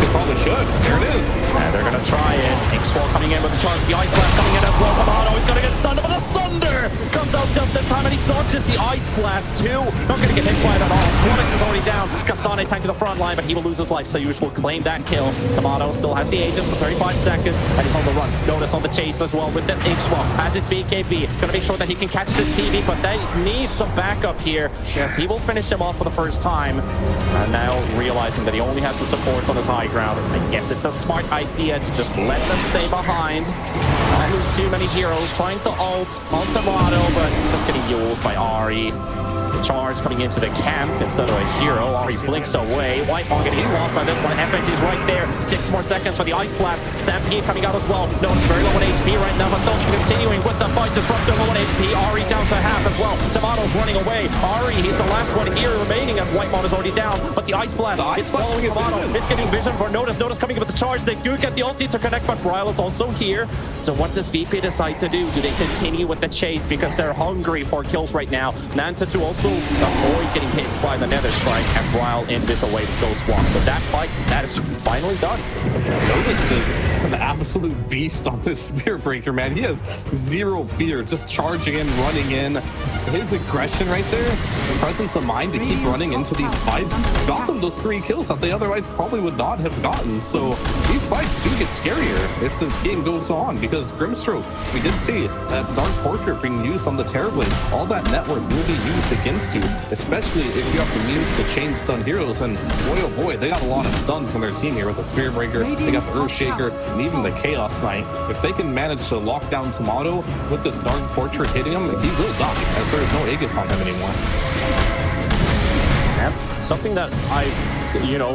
They probably should. There it is. And they're going to try it. Inkswall coming in with the charge. The Ice Blast coming in as well. Tomato, he's going to get stunned, but the Sunder comes out just in time, and he dodges the Ice Blast too. Not going to get hit by it at all. Squadix is already down. Kasane tanking the front line, but he will lose his life. Sayush will claim that kill. Tomato still has the Aegis for 35 seconds, and he's on the run. Notice on the chase as well with this Inkswall. Has his BKB. Going to make sure that he can catch this TV, but they need some backup here. Yes, he will finish him off for the first time. And now realizing that he only has the supports on his high ground. I guess it's a smart idea to just let them stay behind. Not lose too many heroes. Trying to ult on Tomato, but just getting ulted by Ahri. The charge coming into the camp instead of a hero. Ahri blinks away. Whitemon getting blocked by this one. FX is right there. 6 more seconds for the Ice Blast. Stampede coming out as well. No, it's very low on HP right now. Masol continuing with the fight. Disruptor low on HP. Ahri down to half as well. Tomato's running away. Ahri, he's the last one here remaining as Whitemon is already down. But the Ice Blast is following Tomato. It's getting vision for Notice. Notice coming in with the charge. They do get the ulti to connect, but Bryle is also here. So what does VP decide to do? Do they continue with the chase because they're hungry for kills right now? Nanta to also avoid getting hit by the Nether Strike, and Bryle in this away with Ghost Walk. So that fight, that is finally done. Notice is an absolute beast on this Spirit Breaker, man. He has zero fear, just charging in, running in. His aggression right there, the presence of mind to keep running into these fights, got them those 3 kills that they otherwise probably would not have gotten. So these fights do get scarier if this game goes on, because Grimstroke, we did see that Dark Portrait being used on the Terrorblade. All that net worth will be used against you, especially if you have the means to chain stun heroes. And boy, oh boy, they got a lot of stuns on their team here with the Spirit Breaker. They got the Earthshaker and even the Chaos Knight. If they can manage to lock down Tomato with this Dark Portrait hitting him, he will die, as there's no Aegis on him anymore. That's something that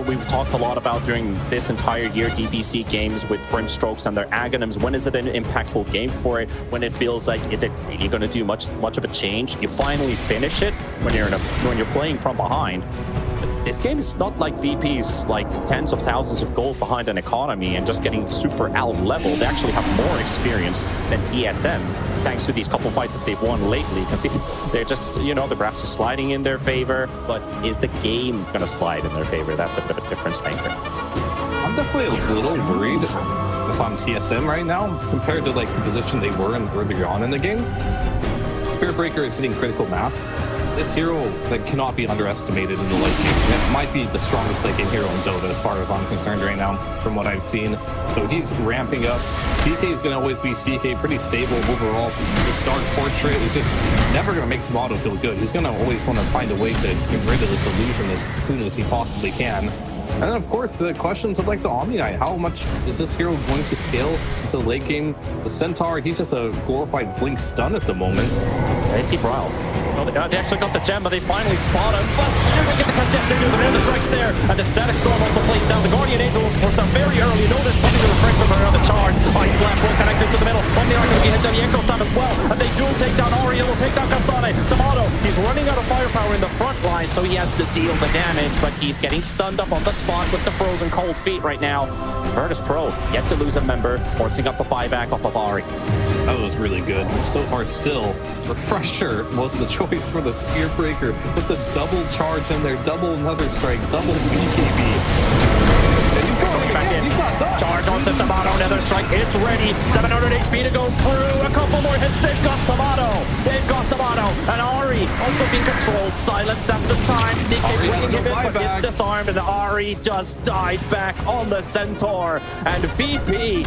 we've talked a lot about during this entire year, DBC games with Grimstrokes and their Aghanims. When is it an impactful game for it? When it feels like, is it really going to do much of a change? You finally finish it when you're playing from behind. This game is not like VP's like tens of thousands of gold behind an economy and just getting super out-leveled. They actually have more experience than TSM, thanks to these couple fights that they've won lately. You can see they're just, the graphs are sliding in their favor, but is the game going to slide in their favor? That's a bit of a difference maker. I'm definitely a little worried if I'm TSM right now, compared to like the position they were in earlier on in the game. Spirit Breaker is hitting critical mass. This hero that cannot be underestimated in the late game. It might be the strongest late game hero in Dota as far as I'm concerned right now, from what I've seen. So he's ramping up. CK is going to always be CK, pretty stable overall. This Dark Portrait is just never going to make Tomato feel good. He's going to always want to find a way to get rid of this illusion as soon as he possibly can. And then, of course, the questions of like the Omni Knight. How much is this hero going to scale into the late game? The Centaur, he's just a glorified blink stun at the moment. They see Bryle. They actually got the gem, but they finally spot him. But they're going to get the catch. Yes, they do. The Nether Strike's there. And the Static Storm also plays down. The Guardian Angel was forced out very early. You know this coming to refresh from around the charge. Ice Blast will connect into the middle. Omni Knight going to get hit down the Echo Stab as well. And they do take down Ahri. They'll take down Kasane. Tomato, he's running out of firepower in the front line, so he has to deal the damage, but he's getting stunned up on the spot with the frozen cold feet right now. Virtus Pro yet to lose a member, forcing up the buyback off of Ahri. That was really good. So far still, Refresher was the choice for the Spirit Breaker with the double charge in there, double Nether Strike, double BKB. Coming back in. Charge onto Tomato, Nether Strike, it's ready. 700 HP to go through. A couple more hits, they've got Tomato. And Ahri also being controlled, silenced at the time. CK winning him in, but is disarmed, and Ahri just died back on the Centaur. And VP,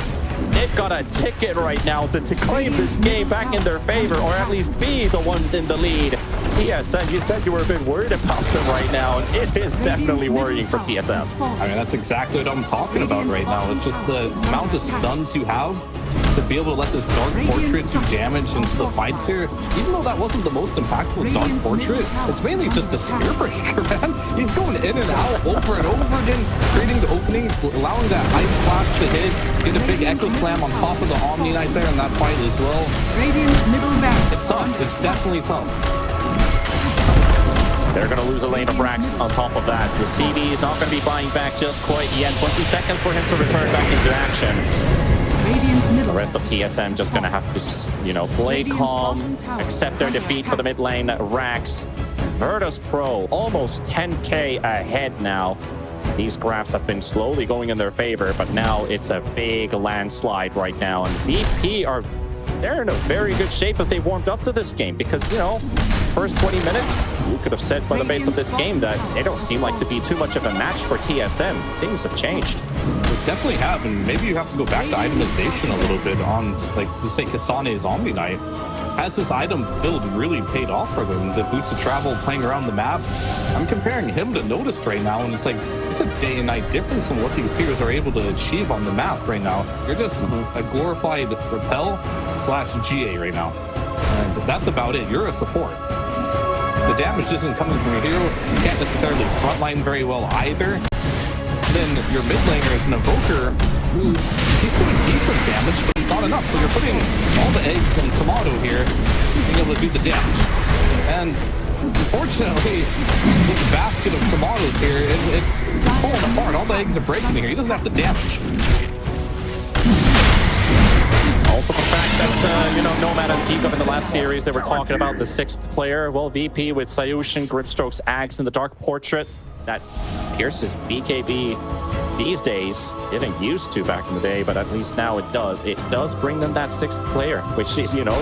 they've got a ticket right now to claim this game back in their favor, or at least be the ones in the lead. TSM, you said you were a bit worried about them right now, and it is definitely worrying for TSM. I mean, that's exactly what I'm talking about right now. It's just the amount of stuns you have to be able to let this Dark Portrait do damage into the fights here. Even though that wasn't the most impactful Dark Portrait, it's mainly just a Spear Breaker, man. He's going in and out over and over again, creating the openings, allowing that Ice Blast to hit, get a big Echo Slam on top of the Omni Knight there in that fight as well. Radiant's middle barracks. It's tough. It's definitely tough. They're going to lose a lane of Rax on top of that. This TV is not going to be buying back just quite yet. 20 seconds for him to return back into action. Radiant's middle. The rest of TSM just going to have to, you know, play calm, accept their defeat for the mid lane. Rax, Virtus Pro, almost 10k ahead now. These graphs have been slowly going in their favor, but now it's a big landslide right now. And VP they're in a very good shape as they warmed up to this game because, you know, first 20 minutes, you could have said by the base of this game that they don't seem like to be too much of a match for TSM. Things have changed. They definitely have, and maybe you have to go back to itemization a little bit on, like, let's say Kasane's Omni Knight. Has this item build really paid off for them? The boots of travel, playing around the map. I'm comparing him to Noticed right now, and it's like, it's a day and night difference in what these heroes are able to achieve on the map right now. You're just a glorified Repel / GA right now. And that's about it. You're a support. The damage isn't coming from your hero. You can't necessarily frontline very well either. Then your mid laner is an Invoker who he's doing decent damage, but it's not enough. So you're putting all the eggs in Tomato here, being able to do the damage. And unfortunately, this basket of tomatoes here, it's falling apart. All the eggs are breaking here. He doesn't have the damage. Also the fact that, you know, Nomad and Teagup in the last series, they were talking about the 6th player. Well, VP with Sayushin, Gripstrokes, Ags, and the Dark Portrait. That pierces BKB these days. It didn't used to back in the day, but at least now it does. It does bring them that 6th player, which is, you know,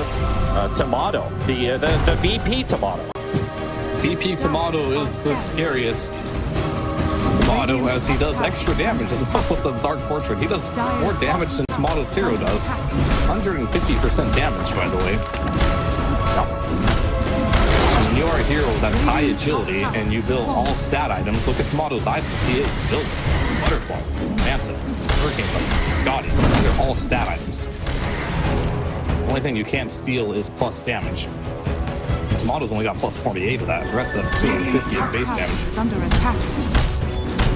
Tomato, the VP Tomato. VP Tomato is the scariest Tomato, as he does extra damage as well with the Dark Portrait. He does more damage than Tomato Zero does. 150% damage, by the way. When you are a hero that's high agility and you build all stat items, look at Tomato's items. He is built Butterfly, Manta, Hurricane Thunder, Scotty. These are all stat items. The only thing you can't steal is plus damage. Tomato's only got plus 48 of that. The rest of that's 250 of base damage. Is under attack.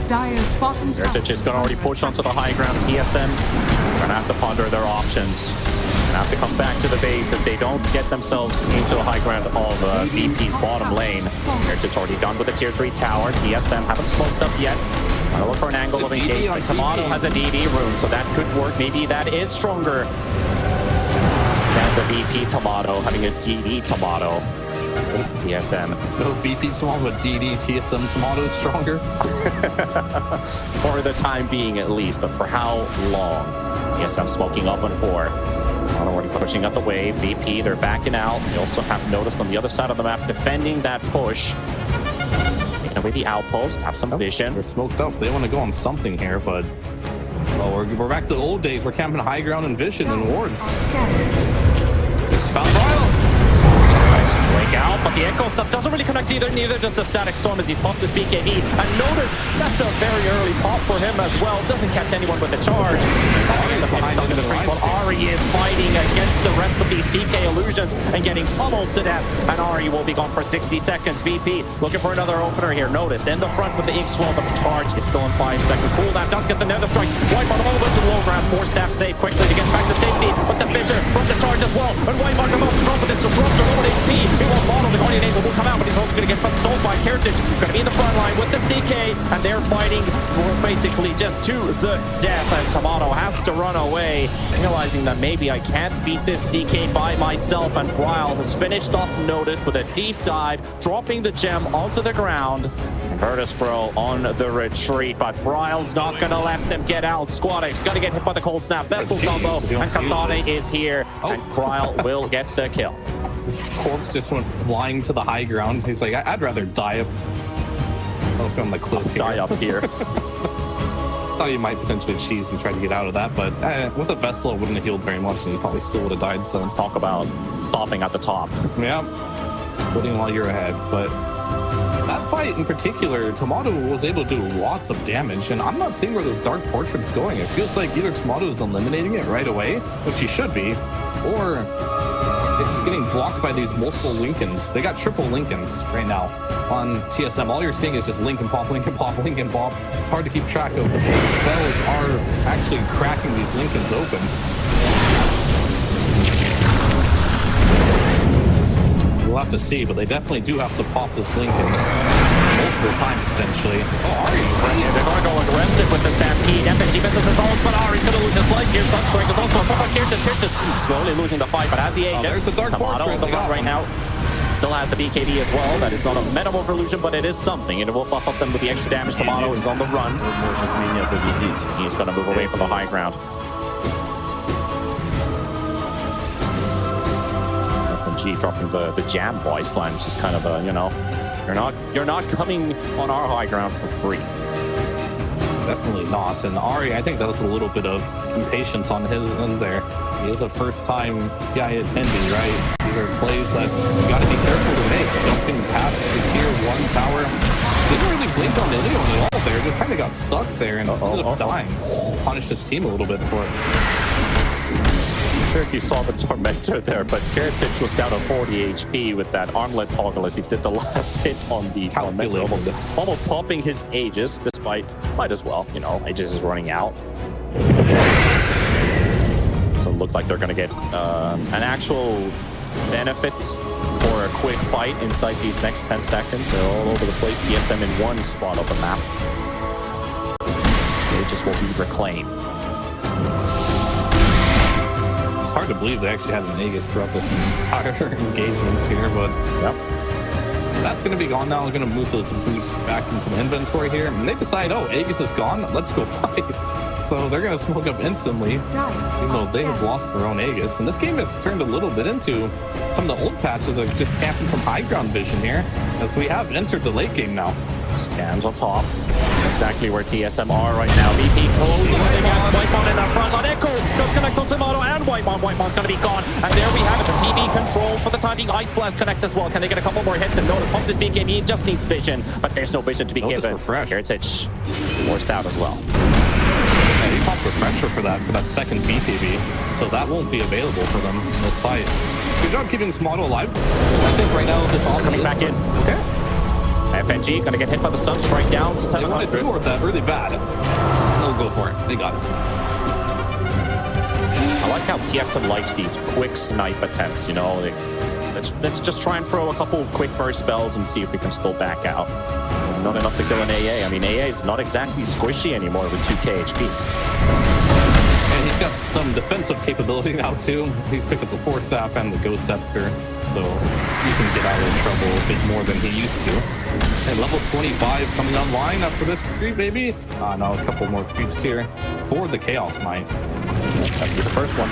Dire's bottom tower. Kiritych is going to already push onto the high ground. TSM going to have to ponder their options. Going to have to come back to the base as they don't get themselves into the high ground of VP's bottom lane. Kiritych already done with the tier 3 tower. TSM haven't smoked up yet. Gonna look for an angle of engagement. Tomato has a DD rune, so that could work. Maybe that is stronger than the VP Tomato having a DD Tomato. TSM. No VP Tomato, but DD TSM Tomato is stronger. For the time being, at least, but for how long? TSM smoking up on 4. Already pushing up the wave. VP, they're backing out. They also have noticed on the other side of the map, defending that push. Taking away the outpost, have some vision. They're smoked up. They want to go on something here, but well, we're back to the old days. We're camping high ground and vision and wards. Just found Ryle. Nice break out, but the echo stuff doesn't really connect either. Neither does the static storm as he's popped this BKB. And notice that's a very early pop for him as well. Doesn't catch anyone with the charge. Ari is fighting against the rest of these CK illusions and getting pummeled to death. And Ari will be gone for 60 seconds. VP looking for another opener here. Noticed in the front with the ink swell, but the charge is still in 5-second cooldown. Does get the nether strike. Whitebot all the way to the low ground. 4 staff save quickly to get back to safety. But the fissure from the charge as well. And Whitebot comes out strong with this Disruptor. Low HP. He won't bottle. The Guardian Angel will come out, but he's also going to get sold by Kiritych. Going to be in the front line with the CK. And they're fighting basically just to the death as Tomato has to run away, realizing that maybe I can't beat this CK by myself. And Bryle has finished off Notice with a deep dive, dropping the gem onto the ground. And Virtus Pro on the retreat, but Bryle's not going to let them get out. Squadix going to get hit by the cold snap. Vessel combo, and Kasane is here, and Bryle will get the kill. His corpse just went flying to the high ground. He's like, I'd rather die up. On the cliff here. Die up here. Thought you might potentially cheese and try to get out of that, but with a Vessel, it wouldn't have healed very much, and he probably still would have died. So talk about stopping at the top. Yeah. quitting while you're ahead. But that fight in particular, Tomato was able to do lots of damage, and I'm not seeing where this Dark Portrait's going. It feels like either Tomato is eliminating it right away, which he should be, or it's getting blocked by these multiple Lincolns. They got triple Lincolns right now on TSM. All you're seeing is just Lincoln pop, Lincoln pop, Lincoln pop. It's hard to keep track of. The spells are actually cracking these Lincolns open. We'll have to see, but they definitely do have to pop this Lincolns multiple times potentially. Oh, Ari! They're going to go aggressive with the Stampede. FNG misses his ult, but Ari's going to lose his life here. Sunstrike is also on top of Kiritych. Slowly losing the fight, but has the Aegis. There's a Dark Portrait on the run right now. Still has the BKB as well. That is not a Metamorph illusion, but it is something. It will buff up them with the extra damage. Tomato is on the run. He's going to move away from the high ground. FNG dropping the jam voice line, which is kind of a, you know, you're not coming on our high ground for free. Definitely not. And Ari, I think that was a little bit of impatience on his end there. He is a first-time TI attendee, right? These are plays that you got to be careful to make. Jumping past the tier 1 tower. Didn't really blink on Ilion at all there. Just kind of got stuck there and ended up dying. Punished his team a little bit for it. Sure if you saw the Tormentor there, but Kiritych was down to 40 HP with that armlet toggle as he did the last hit on the Tormentor, almost popping his Aegis, despite, might as well, you know, Aegis is running out. So it looked like they're going to get an actual benefit for a quick fight inside these next 10 seconds. They're all over the place. TSM in one spot of the map. Aegis will be reclaimed. It's hard to believe they actually had an Aegis throughout this entire engagements here, but yep. That's going to be gone now. They're going to move those boots back into the inventory here. And they decide, oh, Aegis is gone. Let's go fight. So they're going to smoke up instantly, even though they have lost their own Aegis. And this game has turned a little bit into some of the old patches of just camping some high ground vision here, as we have entered the late game now. Scans on top. Exactly where TSM are right now. VP closing against Whitemon in the front line. Echo does connect on Tomato and Whitemon. Whitemon's going to be gone. And there we have it. The TV control for the time being. Ice Blast connects as well. Can they get a couple more hits? And notice pumps his BKB. He just needs vision, but there's no vision to be given. Kiritych forced out as well. Yeah, he popped Refresher for that second BKB, so that won't be available for them in this fight. Good job keeping Tomato alive. I think right now this all coming back in. Okay. FNG going to get hit by the Sunstrike down. They wanted to ignore that really bad. They'll go for it. They got it. I like how TSM likes these quick snipe attempts, you know. Let's just try and throw a couple quick burst spells and see if we can still back out. Not enough to kill an AA. I mean, AA is not exactly squishy anymore with 2k HP. And he's got some defensive capability now too. He's picked up the Force Staff and the Ghost Scepter, so he can get out of trouble a bit more than he used to. And level 25 coming online after this creep, maybe? No, a couple more creeps here for the Chaos Knight. That'll be the first one.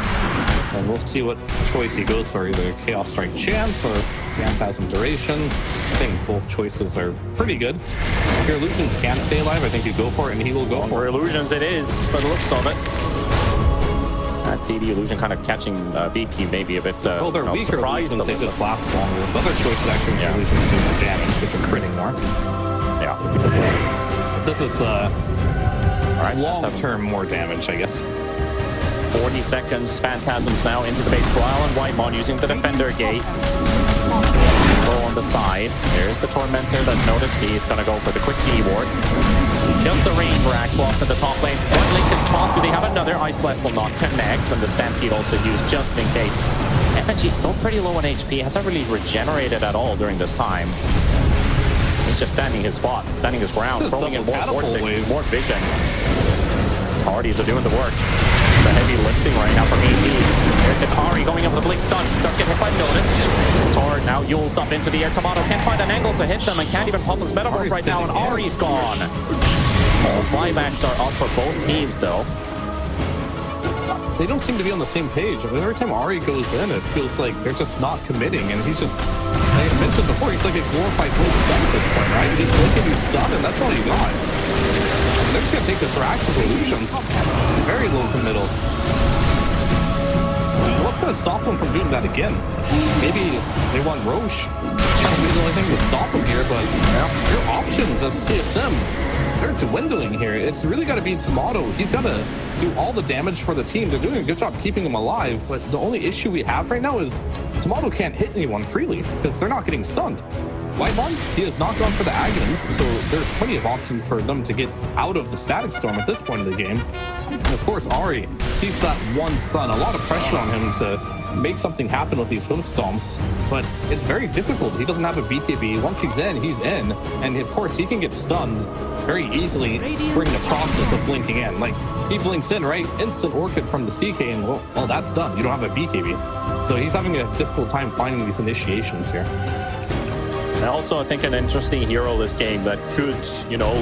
And we'll see what choice he goes for, either Chaos Strike Chance or Phantasm Duration. I think both choices are pretty good. If your illusions can stay alive, I think you go for it, and he will go for it. Illusions it is, by the looks of it. That TD illusion kind of catching VP maybe a bit well, they're weaker illusions, they just last longer. The other choices actually make illusions do more damage, which are critting more. Yeah. This is long-term more damage, I guess. 40 seconds, Phantasms now into the base Brawl, and Whitemon using the Defender Gate. Go on the side. There's the Tormentor that noticed he's going to go for the quick key ward. Kills the range racks off in the top lane. One Lincoln's top. Do they have another? Ice Blast will not connect, and the Stampede also used just in case. FNG's still pretty low on HP. Hasn't really regenerated at all during this time. He's just standing his spot, standing his ground, throwing in more vision. Parties are doing the work. The heavy lifting right now from AP. There's Ari going up with a blink stun. Does get hit by Noticed. Tor now Yule's up into the air. Tomato can't find an angle to hit them and can't even pop his Metamorph right now, and Ari's gone. All buybacks are up for both teams though. They don't seem to be on the same page. Every time Ari goes in, it feels like they're just not committing, and he's just, I mentioned before, he's like a glorified blink stun at this point, right? He's blinking, he's stunned, and that's all you got. They're just gonna take this racks with illusions. Very low committal. What's going to stop them from doing that again? Maybe they want Roche. That would be the only thing to stop them here, but your options as TSM, they're dwindling here. It's really got to be Tomato. He's got to do all the damage for the team. They're doing a good job keeping him alive, but the only issue we have right now is Tomato can't hit anyone freely because they're not getting stunned. Whitemon, he has not gone for the Aghanims, so there's plenty of options for them to get out of the Static Storm at this point of the game. And of course, Ahri, he's that one stun. A lot of pressure on him to make something happen with these hoof stomps, but it's very difficult. He doesn't have a BKB. Once he's in, he's in. And of course, he can get stunned very easily during the process of blinking in. Like, he blinks in, right? Instant Orchid from the CK, and well, that's done. You don't have a BKB. So he's having a difficult time finding these initiations here. And also, I think an interesting hero this game that could,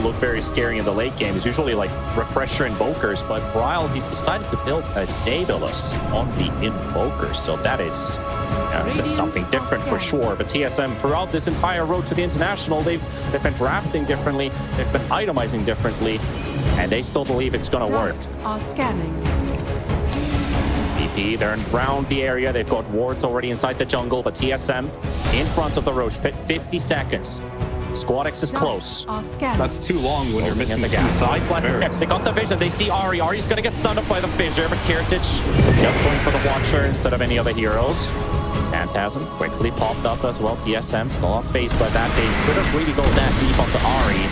look very scary in the late game is usually like Refresher Invokers, but Ryle, he's decided to build a Daedalus on the Invoker, so that is something different for sure. But TSM, throughout this entire road to the International, they've been drafting differently, they've been itemizing differently, and they still believe it's going to work. Are scanning. They're around the area. They've got wards already inside the jungle, but TSM in front of the Roche pit. 50 seconds. SquadX is close. That's too long when you're missing the gas. Nice steps. They got the vision. They see Ahri. Ahri's going to get stunned up by the fissure, but Kiritych just going for the Watcher instead of any other heroes. Phantasm quickly popped up as well. TSM still not phased by that. They couldn't really go that deep onto Ahri.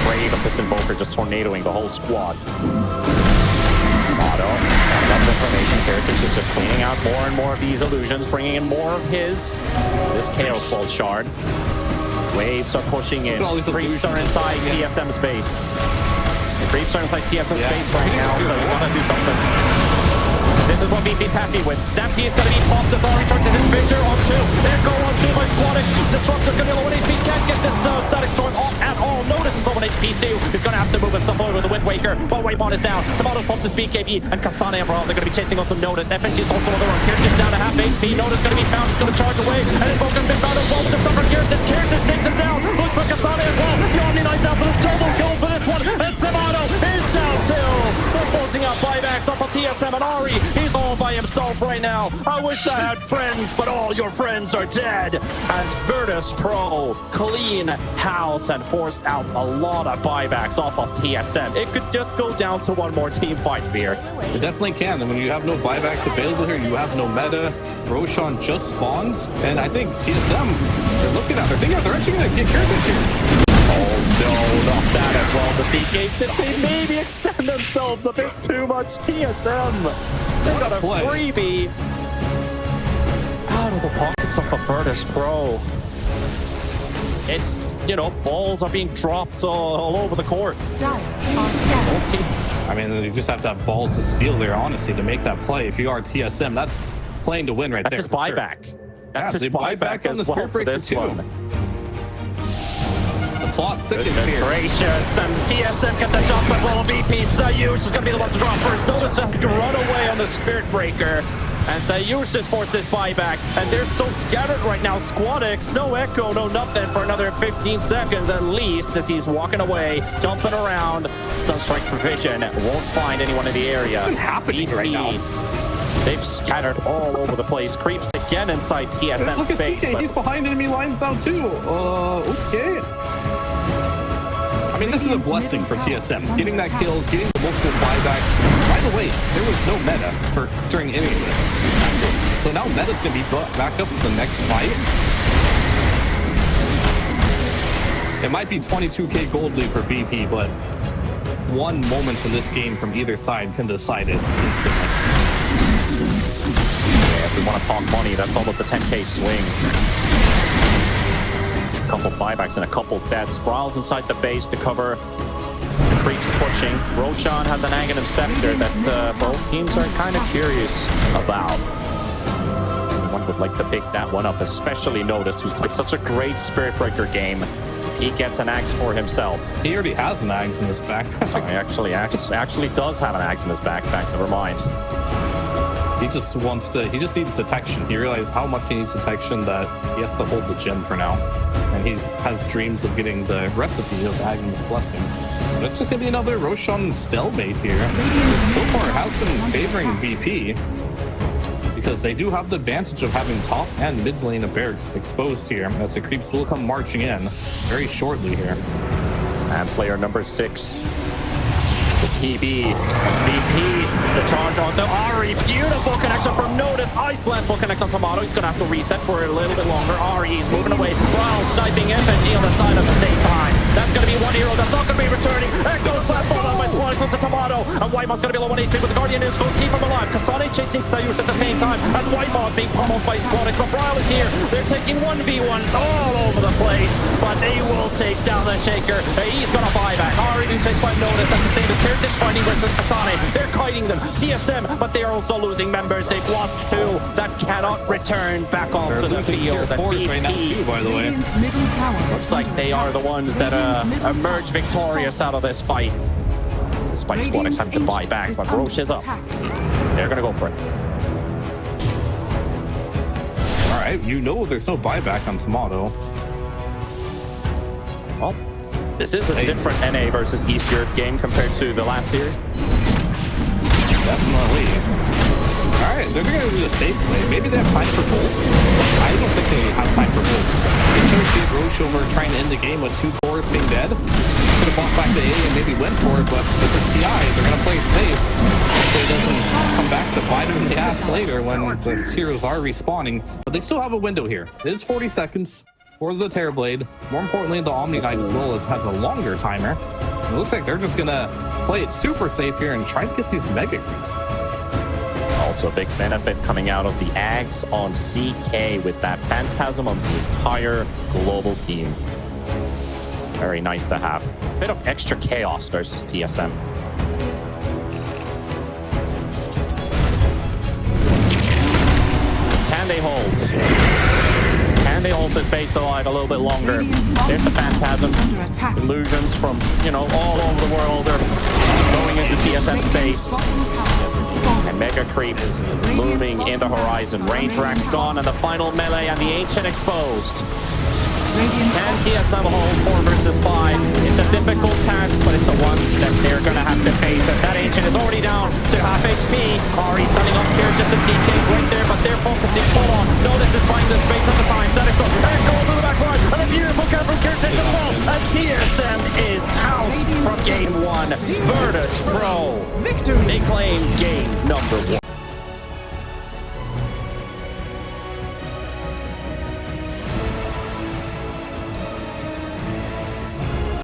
Afraid of this Invoker just tornadoing the whole squad. Enough information. Kiritych is just cleaning out more and more of these illusions, bringing in more of this Chaos Bolt shard. Waves are pushing in. Creeps are inside TSM space. The creeps are inside TSM space right now, so we want to do something. This is what VP's happy with. Stampede is going to be popped. The Ahri charges his Fissure on two. There go on two by SquadX. Disruptor's going to be low on HP. Can't get this Static Storm off at all. Notice is low on HP too. He's going to have to move at some point with the Wind Waker. But Whitemon is down. Tomato's pumped his BKB. And Kasane and Brawl, they're going to be chasing on some Notice. FNG is also on the run. Kiritych down to half HP. Notice going to be found. He's going to charge away. And Invoker's been found as well with the stuff from Kiritych. Kiritych takes him down. Looks for Kasane as well. The Omni Knight's out for the turbo kill for this one. And Tomato is down too. They're forcing out buybacks off of TSM and Ahri. He's all by himself right now. I wish I had friends, but all your friends are dead. As Virtus Pro clean house and force out a lot of buybacks off of TSM. It could just go down to one more team fight here. It definitely can. And when you have no buybacks available here, you have no meta. Roshan just spawns, and I think TSM, they're looking at, they're actually going to get Kiritych here. Oh no, not that as well. The CK, did they maybe extend themselves a bit too much? TSM, they got a freebie out of the pockets of a Virtus Pro. It's, balls are being dropped all over the court. Both teams. I mean, you just have to have balls to steal there, honestly, to make that play. If you are TSM, that's playing to win right there. That's his buyback. Sure. That's his buyback as well for this one. Plot thickens here. Gracious, and TSM get the jump as well. VP Sayush is going to be the one to drop first. Notice has to run away on the Spirit Breaker. And Sayush just forced his buyback. And they're so scattered right now. SquadX, no echo, no nothing for another 15 seconds at least as he's walking away, jumping around. Sunstrike Provision won't find anyone in the area. What's happening right now? They've scattered all over the place. Creeps again inside TSM. Look at CK, he's behind enemy lines now too. Okay. I mean, this is a blessing for TSM. Getting that kill, getting the multiple buybacks. By the way, there was no meta during any of this. So now meta's going to be back up for the next fight. It might be 22k gold lead for VP, but one moment in this game from either side can decide it instantly. Yeah, if we want to talk money, that's almost a 10k swing. A couple buybacks and a couple deaths. Sprawls inside the base to cover the creeps pushing. Roshan has an Aghanim Scepter that both teams are kind of curious about. One would like to pick that one up, especially Notice, who's played such a great Spirit Breaker game. He gets an axe for himself. He already has an axe in his backpack. He actually does have an axe in his backpack. Never mind. He just needs detection. He realized how much he needs detection that he has to hold the gem for now. And he has dreams of getting the recipe of Aghanim's Blessing. But it's just going to be another Roshan stalemate here. So far, it has been favoring VP. because they do have the advantage of having top and mid lane of barracks exposed here, as the creeps will come marching in very shortly here. And player number 6, the TB, VP, the charge onto Ari. Beautiful connection from Notice. Ice Blast will connect on Tomato. He's going to have to reset for a little bit longer. Ari is moving away while sniping FNG on the side at the same time. That's going to be one hero that's not going to be returning. There goes that ball by Squad onto Tomato. And Whitemaw's going to be low 1 HP, but the Guardian is going to keep him alive. Kasane chasing Sayus at the same time as Whitemaw being pummeled by Squad. But Braille is here. They're taking 1v1s all over the place, but they will take down the Shaker. He's going to buy back. Ari being chased by Notice. That's the same as Kiritych fighting versus Kasane. They're kiting them. TSM, but they are also losing members. They've lost 2 that cannot return back onto the field. And BP, right now too, by the way. Looks like they are the ones that emerge victorious out of this fight. Despite Squadix having to buy back, but Roche is up. They're gonna go for it. All right, you know there's no buyback on Tomato. Well, this is a different NA versus East Europe game compared to the last series. Definitely. All right, they're gonna do a safe play. Maybe they have time for both. I don't think they have time for both. They chose to get Roche over trying to end the game with 2 cores being dead. Could have walked back to A and maybe went for it, but with the TI, they're gonna play it safe. Hopefully it doesn't come back to bite them in the ass later when the heroes are respawning. But they still have a window here. It is 40 seconds for the Terrorblade. More importantly, the Omni Knight as well has a longer timer. It looks like they're just gonna play it super safe here and try to get these mega creeps. Also a big benefit coming out of the Ags on CK with that Phantasm on the entire global team. Very nice to have. A bit of extra chaos versus TSM. Can they hold? Can they hold this base alive a little bit longer? There's the Phantasm. Illusions from, all over the world. They're going into TSM space. And mega creeps looming in the horizon. Range rack's gone, and the final melee, and the Ancient exposed. Can TSM hold 4 versus 5? It's a difficult task, but it's a one that they're going to have to face. As that Ancient is already down to half HP. Ari stunning up here just to CK right there, but they're focusing full on. Notice is buying the space at the time. Static so and goes to the back line. And a beautiful cap from Kiritych as well. And TSM is out from game 1. Virtus Pro. They claim game number 1.